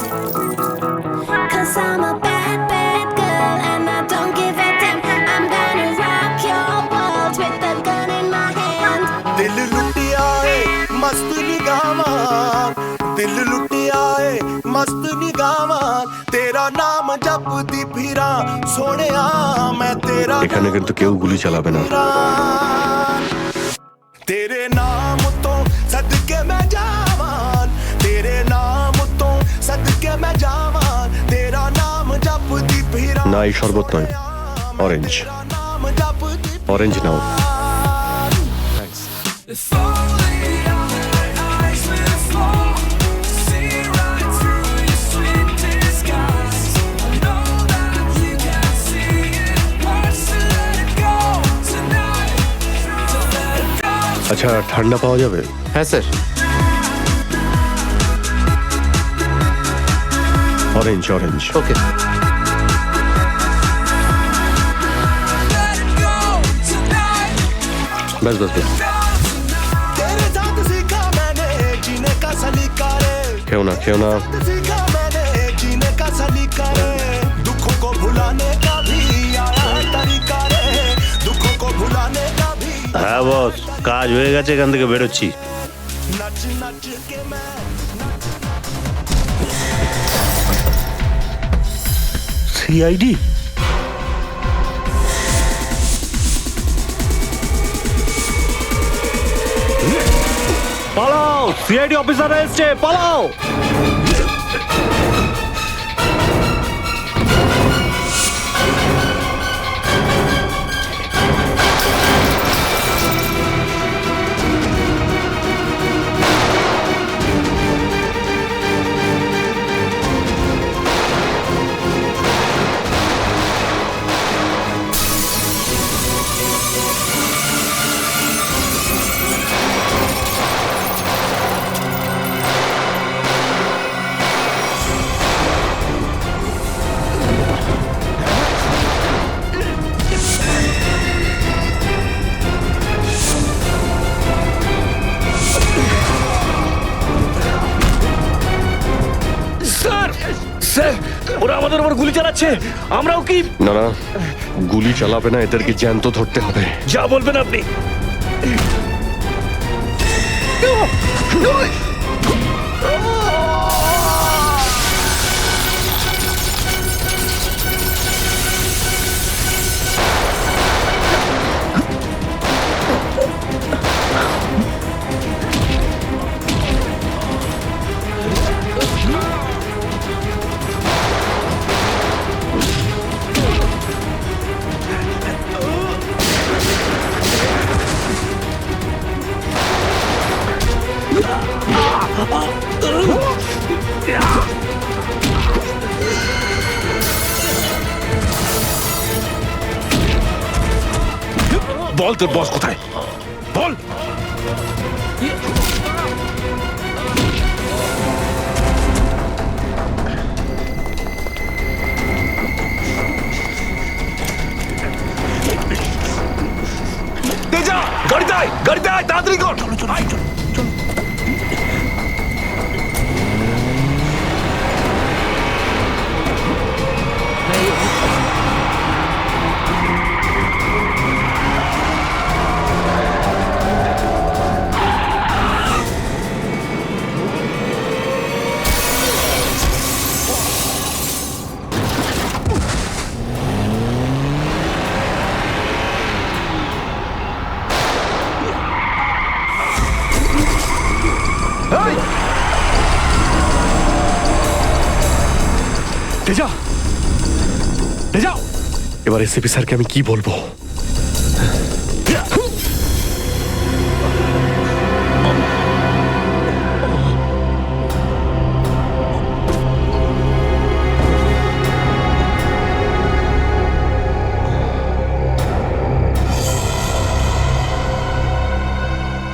'Cause I'm a bad, bad girl and I don't give a damn. I'm gonna rock your world with a gun in my hand. दिल लुटिया है मस्त निगाहां, दिल लुटिया है मस्त निगाहां, तेरा नाम जपदी फिरा सोनिया मैं तेरा। এখানে কিন্তু কেউ গুলি চালাবে না। तेरे नाम तो सदके मैं जावान, तेरे नाम तो सदके मैं जावान, तेरा नाम जपदी फिरा। না, এই শরবত নয়, অরেঞ্জ। অরেঞ্জ নাও। আচ্ছা, ঠান্ডা পাওয়া যাবে? হ্যাঁ স্যার। Orange orange. ওকে। बस बस बस। तेरे साथ सीखा मैंने जीने का सलीका रे, खेओ ना सीखा मैंने जीने का सलीका रे, दुखों को भुलाने का भी आया है तरीका रे, दुखों को भुलाने का भी। হ্যাঁ বস, কাজ হয়ে গেছে, এখান থেকে বেরোচ্ছি। नच नच के मैं সিআইডি? পালাও। সিআইডি অফিসার এসছে, পালাও। ওরা আমাদের উপর গুলি চালাচ্ছে, আমরাও কি? না না, গুলি চালাবে না, এদেরকে জ্যান্ত ধরতে হবে। যা বলবেন আপনি। বল তোর বস কোথায়, বল। তেজা, গাড়িতে আয়, গাড়িতে আয়, তাড়াতাড়ি কর। তেজা, তেজা, এবার এসিপি স্যারকে আমি কি বলবো?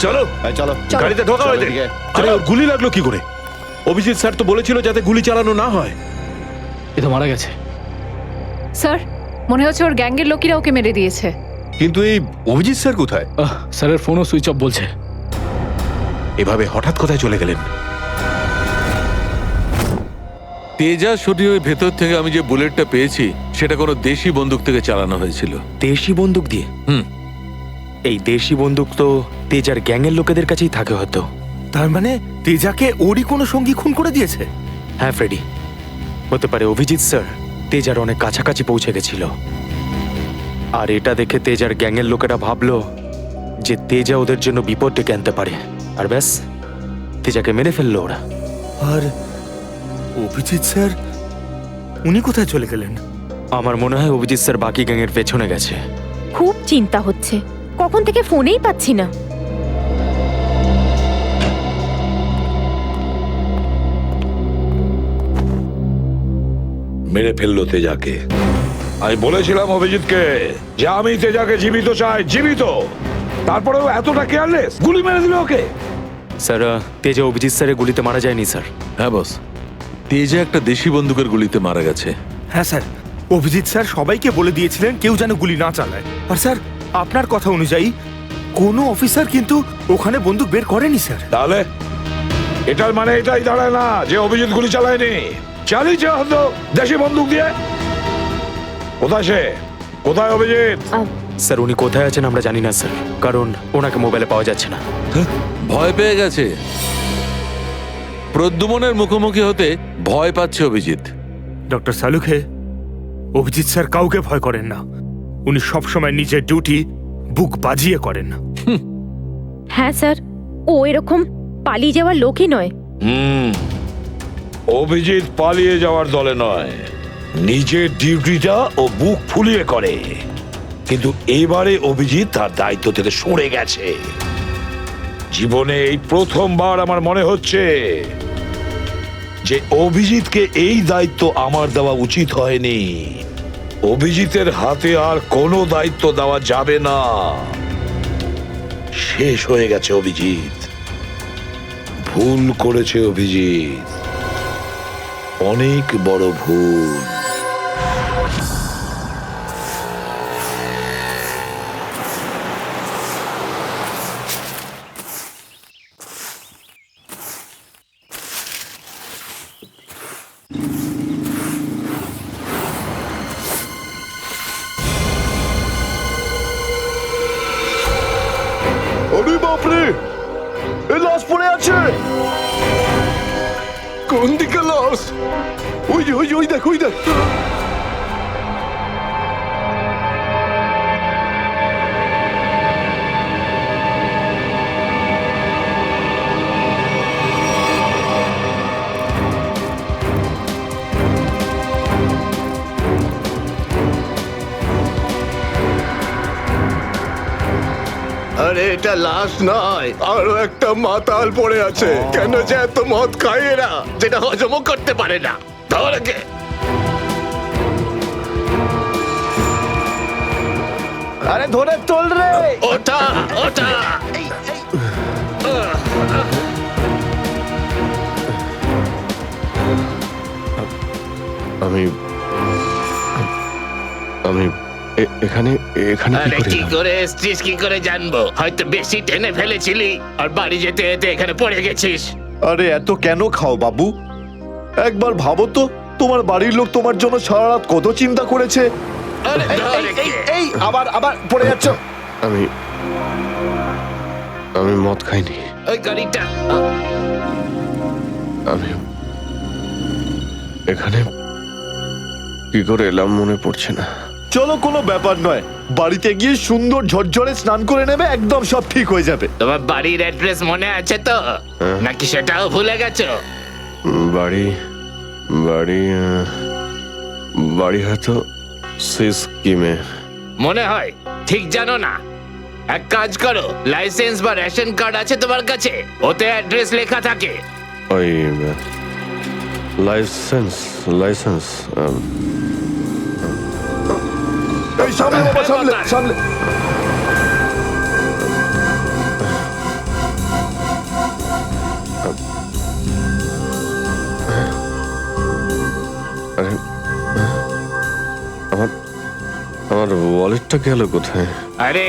চলো চলো, গাড়িতে ঢোকা হয়েছে। আরে ওর গুলি লাগলো কি করে? অভিজিৎ স্যার তো বলেছিল যাতে গুলি চালানো না হয়। এ তো মারা গেছে। স্যার, মনে হচ্ছে ওর গ্যাংয়ের লোকেরা ওকে মেরে দিয়েছে। কিন্তু এই অভিজিৎ স্যার কোথায়? স্যারের ফোনও সুইচ অফ বলছে। এভাবে হঠাৎ কোথায় চলে গেলেন? তেজা শরীরের ভেতর থেকে আমি যে বুলেটটা পেয়েছি সেটা কোনো দেশি বন্দুক থেকে চালানো হয়েছিল। দেশি বন্দুক দিয়ে? এই দেশি বন্দুক তো তেজার গ্যাংয়ের লোকেদের কাছেই থাকে হয়তো। তার মানে তেজাকে ওরই কোনো সঙ্গী খুন করে দিয়েছে? হ্যাঁ ফ্রেডি, হতে পারে অভিজিৎ স্যার তেজার অনেক কাছাকাছি পৌঁছে গেছিল, আর এটা দেখে তেজার গ্যাংয়ের লোকেরা ভাবলো যে তেজা ওদের জন্য বিপদ ডেকে আনতে পারে, আর ব্যাস তেজাকে মেরে ফেললো ওরা। আর অভিজিৎ স্যার, উনি কোথায় চলে গেলেন? আমার মনে হয় অভিজিৎ স্যার বাকি গ্যাংয়ের পেছনে গেছে। খুব চিন্তা হচ্ছে, কখন থেকে ফোনেই পাচ্ছি না। মেরে ফেললো তেজাকে। আমি বলেছিলাম অভিজিৎকে যে আমি তেজাকে জীবিত চাই, জীবিত। তারপরেও এতটা কেয়ারলেস, গুলি মেরে দিল ওকে। স্যার, তেজা অভিজিৎ স্যারের গুলিতে মারা যায়নি স্যার। হ্যাঁ বস, তেজা একটা দেশি বন্দুকের গুলিতে মারা গেছে। হ্যাঁ স্যার, অভিজিৎ স্যার সবাইকে বলে দিয়েছিলেন কেউ যেন গুলি না চালায়। আর স্যার, আপনার কথা অনুযায়ী কোনো অফিসার কিন্তু ওখানে বন্দুক বের করেনি স্যার। তাহলে এটার মানে এটাই দাঁড়ায় না যে অভিজিৎ গুলি চালায়নি, চালিয়েছে হয়তো দেশি বন্দুক দিয়ে। কোথায় সে? কোথায় অভিজিৎ? স্যার, উনি কোথায় আছেন আমরা জানি না স্যার, কারণ ওনাকে মোবাইলে পাওয়া যাচ্ছে না। ভয় পেয়ে গেছে। প্রদ্যুমনের মুখোমুখি হতে ভয় পাচ্ছে অভিজিৎ। ডক্টর সালুখে, অভিজিৎ স্যার কাউকে ভয় করেন না। উনি সবসময় নিজের ডিউটি বুক বাজিয়ে করেন। হ্যাঁ স্যার, ও এরকম পালিয়ে যাওয়ার লোকই নয়। অভিজিৎ পালিয়ে যাওয়ার দলে নয়, নিজের ডিউটিটা ও বুক ফুলিয়ে করে। কিন্তু এবারে অভিজিৎ তার দায়িত্ব থেকে সরে গেছে। জীবনে এই প্রথমবার আমার মনে হচ্ছে যে অভিজিৎকে এই দায়িত্ব আমার দেওয়া উচিত হয়নি। অভিজিতের হাতে আর কোনো দায়িত্ব দেওয়া যাবে না। শেষ হয়ে গেছে অভিজিৎ। ভুল করেছে অভিজিৎ, অনেক বড় ভুল। আরে বাপরে, এ লাশ পড়ে আছে। কোন দিকে লাশ? ওই যে ওই দেখ, ওই দেখ। আরে এটা লাশ নয়, আরো একটা মাতাল পড়ে আছে। কেন যে এত মদ খায় এরা, যেটা হজমও করতে পারে না। ধরকে আরে ধরে তোল রে। ওটা ওটা আমি আমি এখানে এখানে আরে কি করে এসছিস কি করে জানবো? হয়তো বেশি টেনে ফেলেছিলি আর বাড়ি যেতে যেতে এখানে পড়ে গেছিস। আরে এত কেন খাও বাবু? একবার ভাবো তো, তোমার বাড়ির লোক তোমার জন্য সারা রাত কত চিন্তা করেছে। এই আবার আবার পড়ে যাচ্ছ। আমি মদ খাইনি। ওই গাড়িটা আমি এখানে কি করে এলাম মনে পড়ছে না। চলো, কোনো ব্যাপার নয়। বাড়িতে গিয়ে সুন্দর ঝরঝরে স্নান করে নেবে, একদম সব ঠিক হয়ে যাবে। তোমার বাড়ির অ্যাড্রেস মনে আছে তো, নাকি সেটাও ভুলে গেছো? বাড়ি বাড়ি বাড়ি হয়তো সিস্কিমে। মনে হয় ঠিক জানো না। এক কাজ করো, লাইসেন্স বা রেশন কার্ড আছে তোমার কাছে? ওতে অ্যাড্রেস লেখা থাকে। ওই লাইসেন্স এই সামনে বাবা, সামনে সামনে। আরে আমার ওয়ালেটটা গেল কোথায়? আরে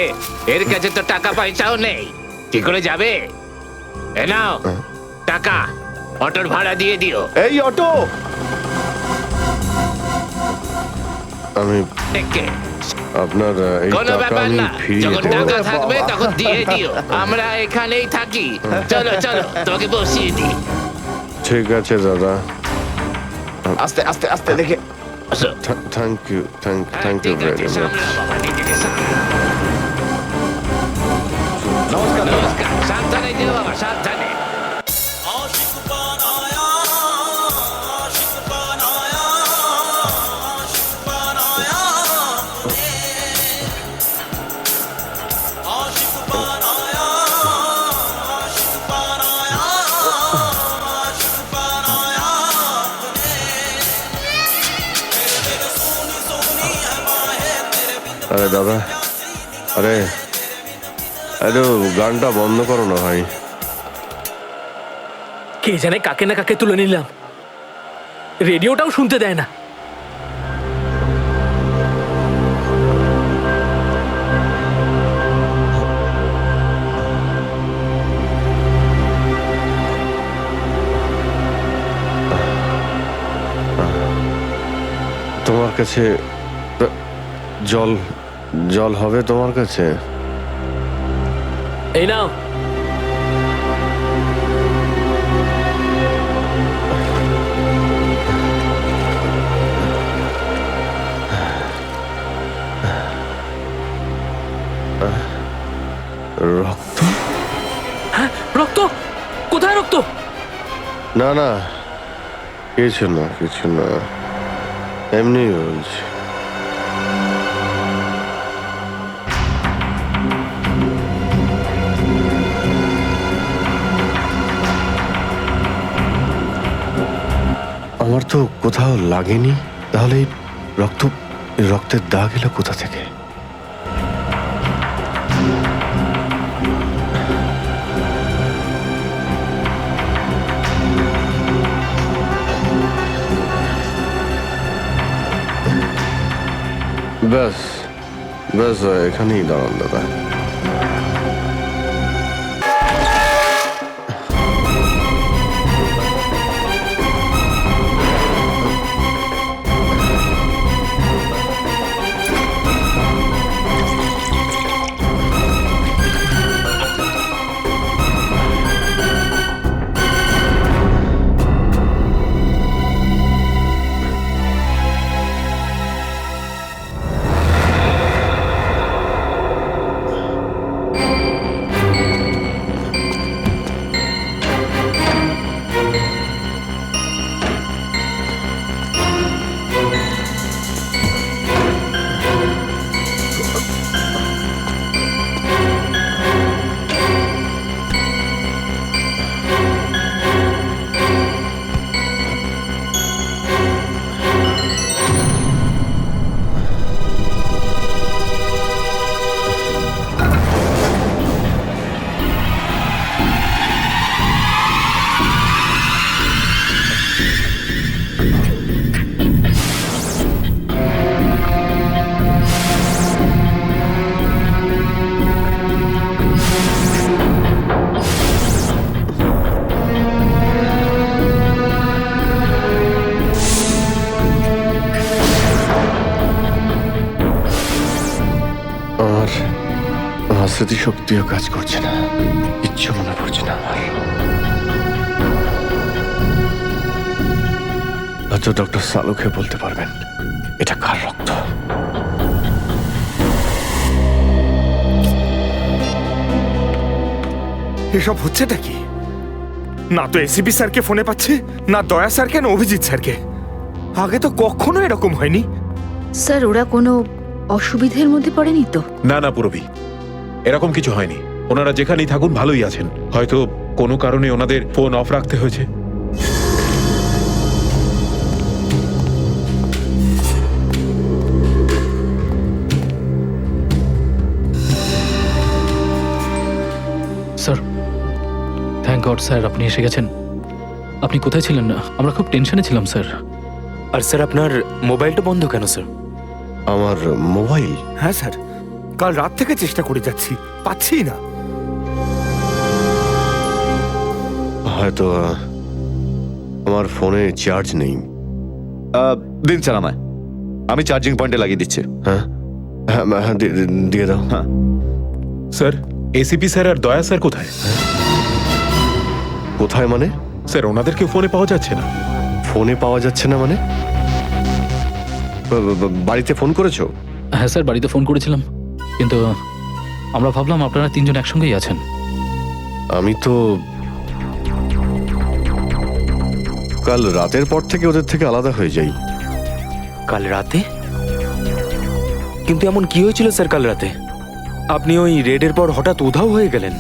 এর কাছে তো টাকা পয়সাও নেই, কি করে যাবে? এ নাও টাকা, অটোর ভাড়া দিয়ে দিও। এই অটো, আমি আপনার এই কোনো টাকা ব্যাপার আমি না, ফিরিয়ে যখন দেব। টাকা থাকবে তখন দিয়ে দিও। আমরা এখানেই থাকি। চলো চলো, তোমাকে বসিয়ে দিই। ঠিক আছে দাদা। আস্তে আস্তে আস্তে দেখে। Thank you very much. নমস্কার নমস্কার। সাবধানে যেও বাবা, সাবধানে। আরে দাদা, আরে আরে গানটা বন্ধ করো না ভাই। কে জানে কাকে না কাকে তুলে নিলাম, রেডিওটাও শুনতে দেয় না। তোমার কাছে জল জল হবে তোমার কাছে? এই নাও। রক্ত? হ্যাঁ, রক্ত কোথায়? না না, কিছু না কিছু না, এমনি বলছি। আমার তো কোথাও লাগেনি, তাহলে এই রক্তের দাগ এলো কোথা থেকে? ব্যাস ব্যাস, এখানেই দাঁড়ান দাদা। আমার স্মৃতিশক্তিও কাজ করছে না, কিচ্ছু মনে পড়ছে না আমার। হয়তো ডক্টর সালুকে বলতে পারবেন এটা কার রক্ত। এসব হচ্ছেটা কি? না তো এসিপি স্যারকে ফোনে পাচ্ছি, না দয়া স্যারকে, না অভিজিৎ স্যারকে। আগে তো কখনো এরকম হয়নি। স্যার ওরা কোনো অসুবিধের মধ্যে পড়েনি তো? না না পুরবি, এরকম কিছু হয়নি। ওনারা যেখানেই থাকুন ভালোই আছেন। হয়তো কোনো কারণে ওনাদের ফোন অফ রাখতে হয়েছে। স্যার, থ্যাংক গড স্যার আপনি এসে গেছেন। আপনি কোথায় ছিলেন? না আমরা খুব টেনশনে ছিলাম স্যার। আর স্যার আপনার মোবাইলটা বন্ধ কেন স্যার? আমার মোবাইল? হ্যাঁ স্যার, কাল রাত থেকে চেষ্টা করে যাচ্ছি, পাচ্ছি না। হয়তো আমার ফোনে চার্জ নেই। দিন স্যার আমায়, আমি চার্জিং পয়েন্টে লাগিয়ে দিচ্ছি। হ্যাঁ হ্যাঁ, দিয়ে দাও। হ্যাঁ স্যার, এসিপি স্যার আর দয়া স্যার কোথায়? কোথায় মানে? স্যার ওনাদেরকে ফোনে পাওয়া যাচ্ছে না। ফোনে পাওয়া যাচ্ছে না মানে? বাড়িতে ফোন করেছো? হ্যাঁ স্যার, বাড়িতে ফোন করেছিলাম, কিন্তু আমরা ভাবলাম আপনারা তিনজন একসঙ্গেই আছেন। আমি তো কাল রাতের পর থেকে ওদের থেকে আলাদা হয়ে যাই। কাল রাতে? কিন্তু এমন কি হয়েছিল স্যার কাল রাতে? আপনি ওই রেডের পর হঠাৎ উধাও হয়ে গেলেন।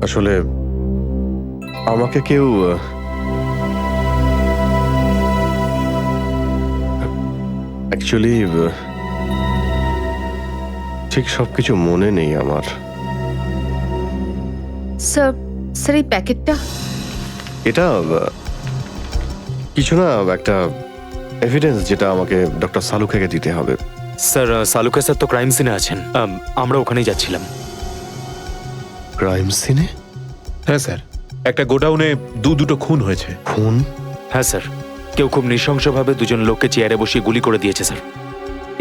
আসলে আমাকে কেউ অ্যাকচুয়ালি ঠিক সবকিছু মনে নেই আমার। স্যার স্যার এই প্যাকেটটা? এটা কিছু না, একটা এভিডেন্স যেটা আমাকে ডক্টর সালুকেকে দিতে হবে। স্যার সালুকে স্যার তো ক্রাইম সিনে আছেন, আমরা ওখানেই যাচ্ছিলাম। ক্রাইম সিনে? হ্যাঁ স্যার, একটা গোডাউনে দুটো খুন হয়েছে। খুন? হ্যাঁ স্যার, কেউ খুব নৃশংসভাবে দুজন লোককে চেয়ারে বসিয়ে গুলি করে দিয়েছে স্যার,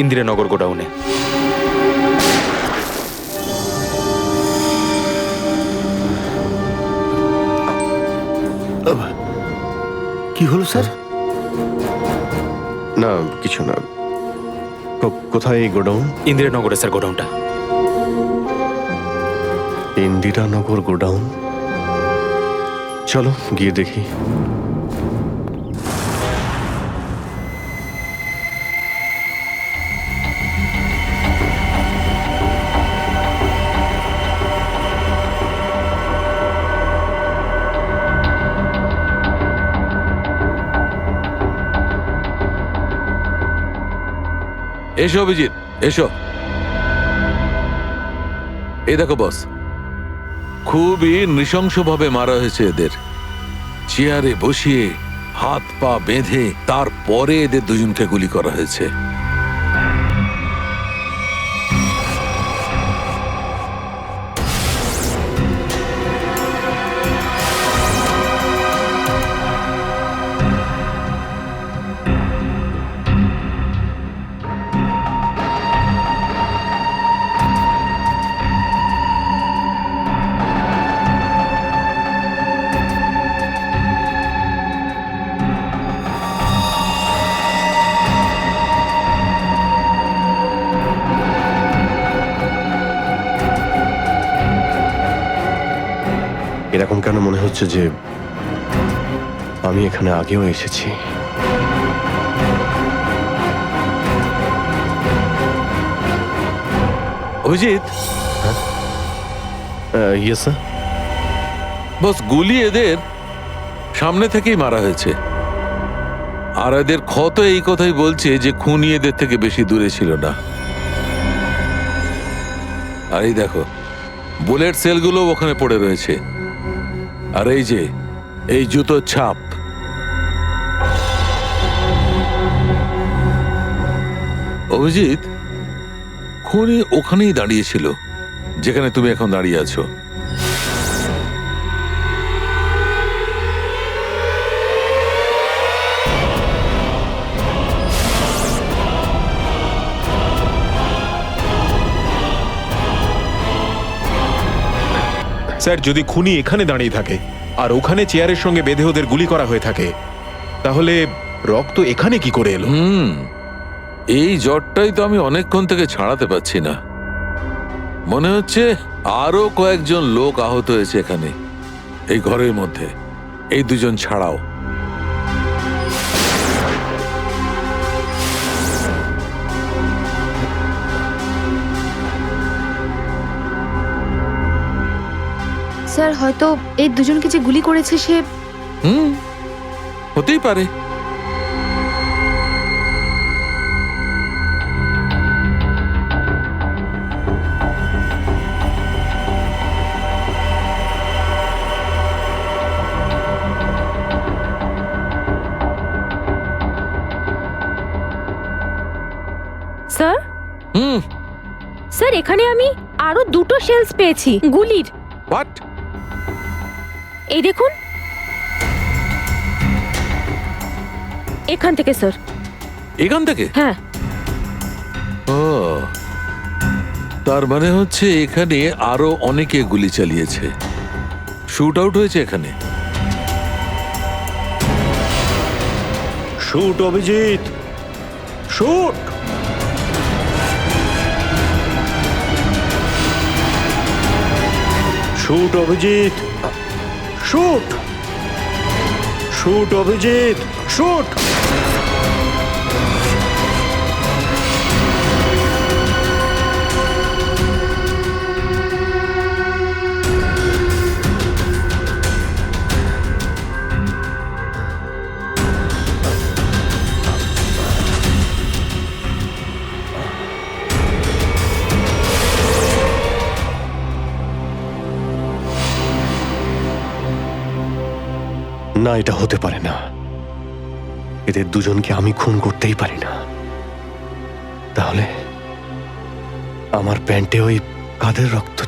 ইন্দিরানগর গোডাউনে। কি হলো স্যার? না কিছু না। কোথায় এই গোডাউন? ইন্দিরানগরে স্যার গোডাউনটা। ইন্দিরানগর গোডাউন, চলো গিয়ে দেখি। এসো অভিজিৎ, এসো। এই দেখো বস, খুবই নৃশংসভাবে মারা হয়েছে এদের। চেয়ারে বসিয়ে হাত পা বেঁধে তারপরে এদের দুজনকে গুলি করা হয়েছে। এরকম কেন মনে হচ্ছে যে আমি এখানে আগেও এসেছি? Abhijit, yes sir. বস, গুলি এদের সামনে থেকেই মারা হয়েছে। আর এদের ক্ষত এই কথাই বলছে যে খুনি এদের থেকে বেশি দূরে ছিল না। আর এই দেখো, বুলেট সেলগুলো ওখানে পড়ে রয়েছে। আর এই যে এই জুতোর ছাপ, অভিজিৎ, খুনি ওখানেই দাঁড়িয়েছিল যেখানে তুমি এখন দাঁড়িয়ে আছো। স্যার, যদি খুনি এখানে দাঁড়িয়ে থাকে আর ওখানে চেয়ারের সঙ্গে বেঁধে ওদের গুলি করা হয়ে থাকে, তাহলে রক্ত এখানে কি করে এলো? এই জ্বরটাই তো আমি অনেকক্ষণ থেকে ছাড়াতে পারছি না। মনে হচ্ছে আরো কয়েকজন লোক আহত হয়েছে এখানে, এই ঘরের মধ্যে, এই দুজন ছাড়াও। স্যার, হয়তো এই দুজনকে যে গুলি করেছে সে... হতেই পারে। স্যার, স্যার, এখানে আমি আরো দুটো শেলস পেয়েছি গুলির। হোয়াট? এই দেখুন, এখান থেকে স্যার। এখান থেকে? হ্যাঁ। ও, তার মানে হচ্ছে এখানে আরো অনেকে গুলি চালিয়েছে, শুট আউট হয়েছে এখানে। Shoot Abhijit, shoot. Shoot Abhijit, shoot. Shoot Abhijit, shoot. না, এটা হতে পারে না। এদের দুজনকে আমি খুন করতেই পারি না। তাহলে আমার প্যান্টে ওই কাদের রক্ত?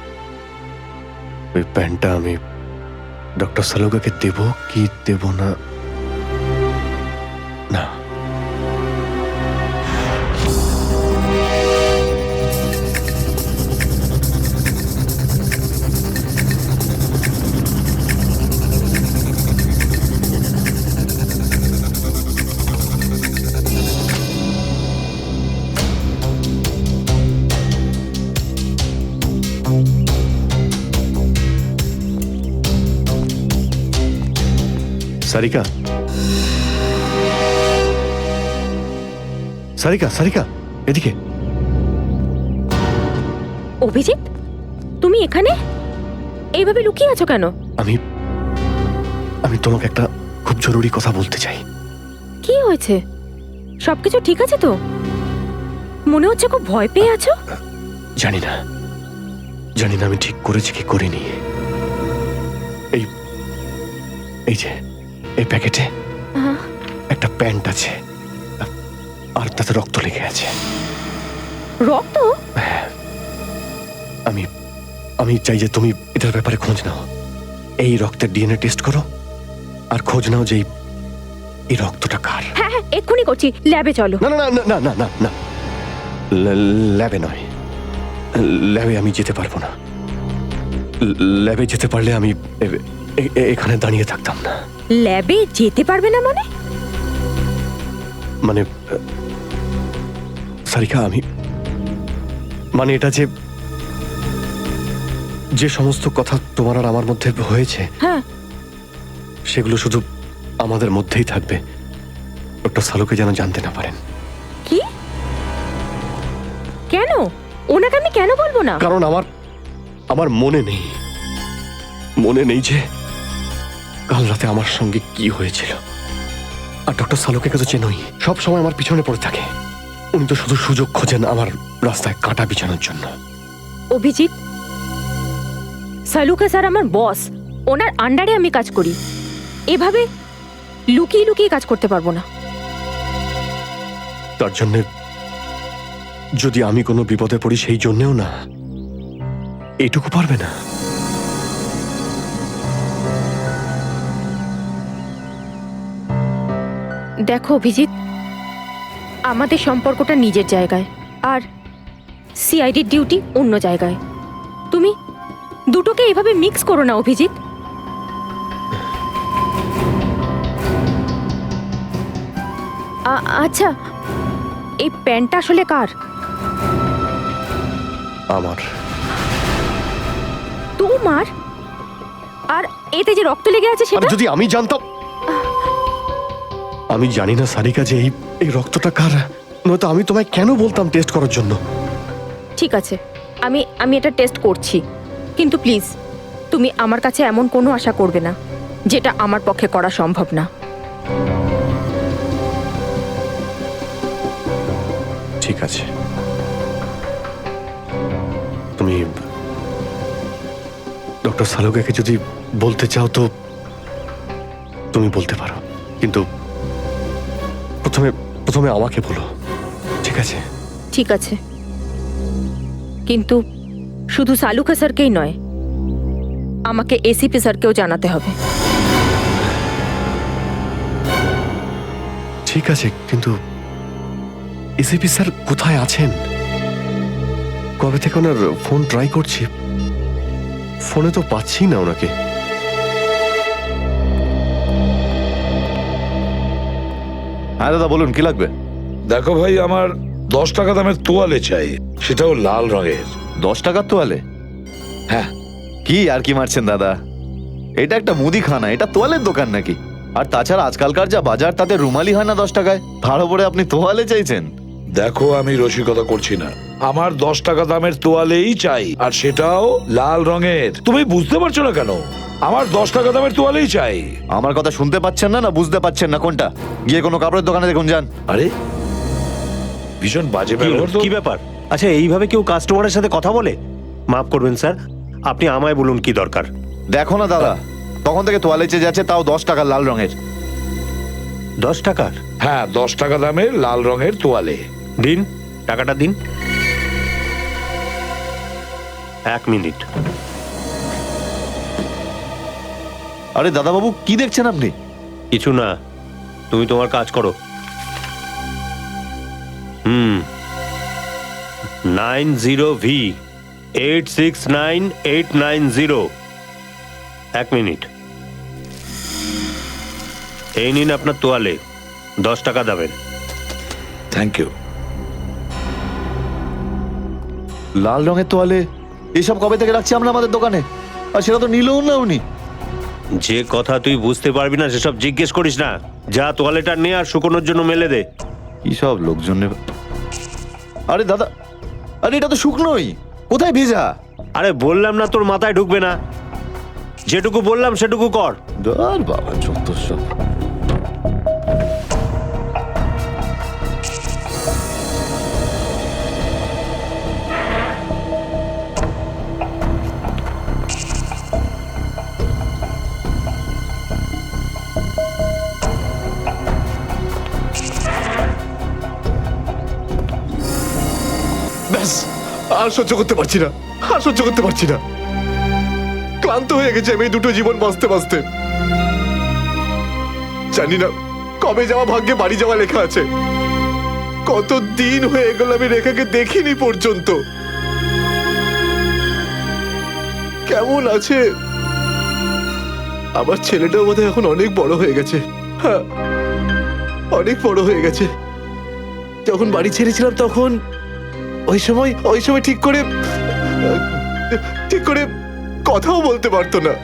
ওই প্যান্টটা আমি ডক্টর সালুগাকে দেব কি দেব না? না, সারিকা, সারিকা, সারিকা, এদিকে। অভিজিৎ, তুমি এখানে এইভাবে লুকিয়ে আছো কেন? আমি আমি তোমাকে একটা খুব জরুরি কথা বলতে চাই। কি হয়েছে? সবকিছু ঠিক আছে তো? মনে হচ্ছে খুব ভয় পেয়ে আছো। জানি না, জানি না আমি ঠিক করেছি কি করিনি। এই এই যে এই প্যাকেটে একটা প্যান্ট আছে, আর তাতে রক্ত লেগে আছে। রক্ত? আমি আমি চাই যে তুমি এটার ব্যাপারে খোঁজ নাও। এই রক্তের ডিএনএ টেস্ট করো আর খোঁজ নাও যে এই রক্তটা কার। হ্যাঁ হ্যাঁ, এক্ষুনি করছি। ল্যাবে চলো। না না না না না না না, ল্যাবে নয়, ল্যাবে আমি যেতে পারবো না। ল্যাবে যেতে পারলে আমি এখানে দাঁড়িয়ে থাকতাম না। ল্যাবে যেতে পারবে না মানে? মানে সারিকা, আমি মানে এটা যে যে সমস্ত কথা তোমার আর আমার মধ্যে হয়েছে, হ্যাঁ, সেগুলো শুধু আমাদের মধ্যেই থাকবে। ডক্টর সালুকে যেন জানতে না পারেন। কি? কেন? ওনাকে আমি কেন বলবো না? কারণ আমার মনে নেই যে কাল রাতে আমার সঙ্গে কি হয়েছিল। আর ডক্টর সালুকে তো চেনই, সব সময় আমার পিছনে পড়ে থাকে। উনি তো শুধু সুযোগ খোঁজেন আমার রাস্তায় কাঁটা বিছানোর জন্য। অভিজিৎ, সালুকা স্যার আমার বস, ওনার আন্ডারে আমি কাজ করি। এভাবে লুকিয়ে লুকিয়ে কাজ করতে পারবো না। তার জন্য যদি আমি কোনো বিপদে পড়ি, সেই জন্যেও না, এইটুকু পারবে না? দেখো অভিজিৎ, আমাদের সম্পর্কটা নিজের জায়গায়, আর সিআইডির ডিউটি অন্য জায়গায়। তুমি দুটোকে এভাবে মিক্স করো না অভিজিৎ। আচ্ছা, এই প্যান্টটা আসলে কার? আমার। তোমার? আর এতে যে রক্ত লেগে আছে সেটা? যদি আমি জানতাম। আমি জানি না সারিকা যে এই রক্তটা কার, নয়তো আমি তোমায় কেন বলতাম টেস্ট করার জন্য। ঠিক আছে, আমি এটা টেস্ট করছি, কিন্তু প্লিজ তুমি আমার কাছে এমন কোনো আশা করবে না যেটা আমার পক্ষে করা সম্ভব না। ঠিক আছে, তুমি ডক্টর সালুকাকে যদি বলতে চাও তো তুমি বলতে পারো, কিন্তু প্রথমে আমাকে বলো, ঠিক আছে? ঠিক আছে, কিন্তু শুধু সালুকা স্যারকেই নয়, আমাকে এসিপি স্যারকেও জানাতে হবে। ঠিক আছে, কিন্তু এসিপি স্যার কোথায় আছেন? কবে থেকে ওনার ফোন ট্রাই করছি, ফোনে তো পাচ্ছি না ওনাকে। হ্যাঁ দাদা বলুন, কি লাগবে? দেখো ভাই, আমার 10 টাকা দামের তোয়ালে চাই, সেটাও লাল রঙের। 10 টাকার তোয়ালে? হ্যাঁ। কি আর কি মারছেন দাদা, এটা একটা মুদিখানা, এটা তোয়ালের দোকান নাকি? আর তাছাড়া আজকালকার যা বাজার, তাতে রুমালি হয় না 10 টাকায়, তার উপরে আপনি তোয়ালে চাইছেন? দেখো, আমি রসিকতা করছি না, আমার 10 টাকা দামের তোয়ালেই চাই, আর সেটাও লাল রঙের। তুমি বুঝতে পারছো না কেন? আমার 10 টাকা দামের তোয়ালেই চাই। আমার কথা শুনতে পাচ্ছেন না বুঝতে পাচ্ছেন না? কোনটা? গিয়ে কোনো কাপড়ের দোকানে দেখুন, যান। আরে ভীষণ বাজে ব্যবহার তো। কি ব্যাপার? আচ্ছা, এইভাবে কেউ কাস্টমারের সাথে কথা বলে? মাফ করবেন স্যার, আপনি আমায় বলুন কি দরকার। দেখো না দাদা, তখন থেকে তোয়ালে চেয়ে যাচ্ছে, তাও 10 টাকা লাল রঙের। 10 টাকার? হ্যাঁ, 10 টাকা দামের লাল রঙের তোয়ালে। দিন, টাকাটা দিন। 1 মিনিট। আরে দাদা বাবু, কি দেখছেন আপনি? কিছু না, তুমি তোমার কাজ করো। 90V 869890। 1 মিনিট। এই নিন আপনার তোয়ালে, 10 টাকা দেবেন। Thank you. লাল রঙের তোয়ালে এসব কবে থেকে রাখছি আমরা আমাদের দোকানে, আর সেটা তো নিলও না উনি। যে কথা তুই বুঝতে পারবি না সেসব জিজ্ঞেস করিস না। যা তোয়ালেটা নে আর শুকোনোর জন্য মেলে দে। কি সব লোকজনের। আরে দাদা, আরে এটা তো শুকনোই, কোথায় ভেজা? আরে বললাম না তোর মাথায় ঢুকবে না, যেটুকু বললাম সেটুকু কর। আর বাবা যত সব। ব্যাস, আর সহ্য করতে পারছি না, আর সহ্য করতে পারছি না। ক্লান্ত হয়ে গেছে আমি এই দুটো জীবন বাঁচতে বাঁচতে। জানি না কবে যাওয়া ভাগ্যে বাড়ি যাওয়া লেখা আছে। কত দিন হয়ে গেল আমি রেখাকে দেখিনি পর্যন্ত। কেমন আছে? আমার ছেলেটাও বোধহয় এখন অনেক বড় হয়ে গেছে। হ্যাঁ, অনেক বড় হয়ে গেছে। যখন বাড়ি ছেড়েছিলাম তখন ওই সময় ঠিক করে কথাও বলতে পারতো না।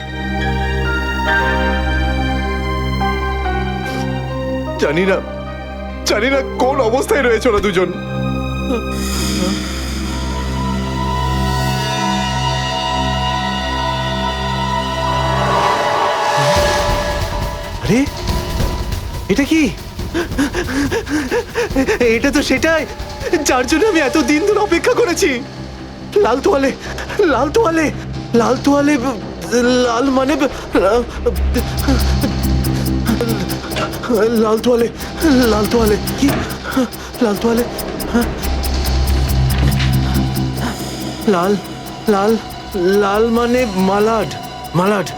জানি না কোন অবস্থায় রয়েছে ওরা দুজন। আরে এটা কি? এটা তো সেটাই যার জন্য আমি এত দিন ধরে অপেক্ষা করেছি। লাল তোয়ালে, লাল তোয়ালে, লাল তোয়ালে, লাল মানে লাল তোয়ালে, লাল তোয়ালে কি? লাল তোয়ালে, লাল লাল লাল মানে মালাড, মালাড।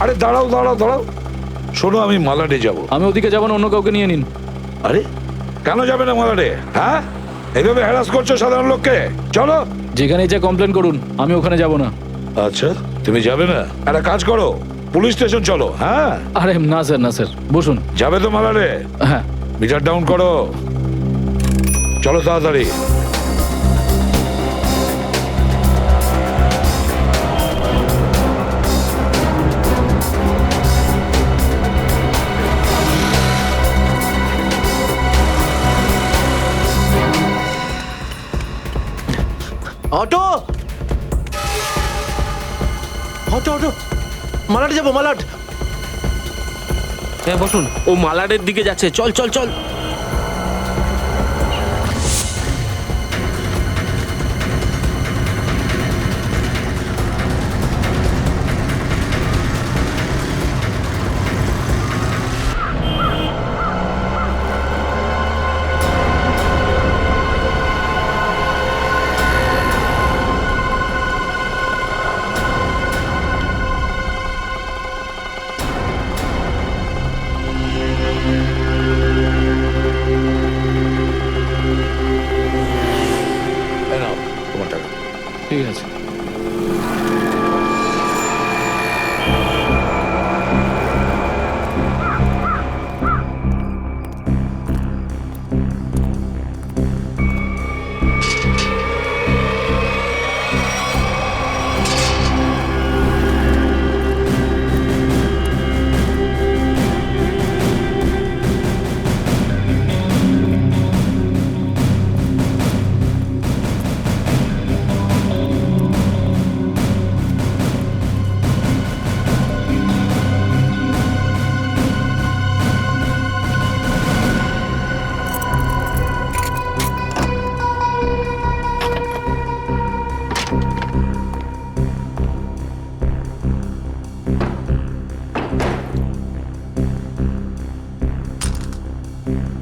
আরে দাঁড়াও দাঁড়াও দাঁড়াও, শোনো আমি মালাডে যাব। আমি ওদিকে যাবো না, অন্য কাউকে নিয়ে নিন। আরে কেন যাবে না মালাডে? হ্যাঁ, এইভাবে হ্যারাস করছো সাধারণ লোককে। চলো, যেখানে যা কমপ্লেন করুন, আমি ওখানে যাব না। আচ্ছা তুমি যাবে না? একটা কাজ করো, পুলিশ স্টেশন চলো। হ্যাঁ। আরে না স্যার, না স্যার, বসুন। যাবে তো মালাডে? হ্যাঁ। মিটার ডাউন করো, চলো তাড়াতাড়ি। অটো, অটো, অটো, মালাড যাবো, মালাড। হ্যাঁ বসুন। ও মালাডের দিকে যাচ্ছে, চল চল চল। ঠিক আছে। you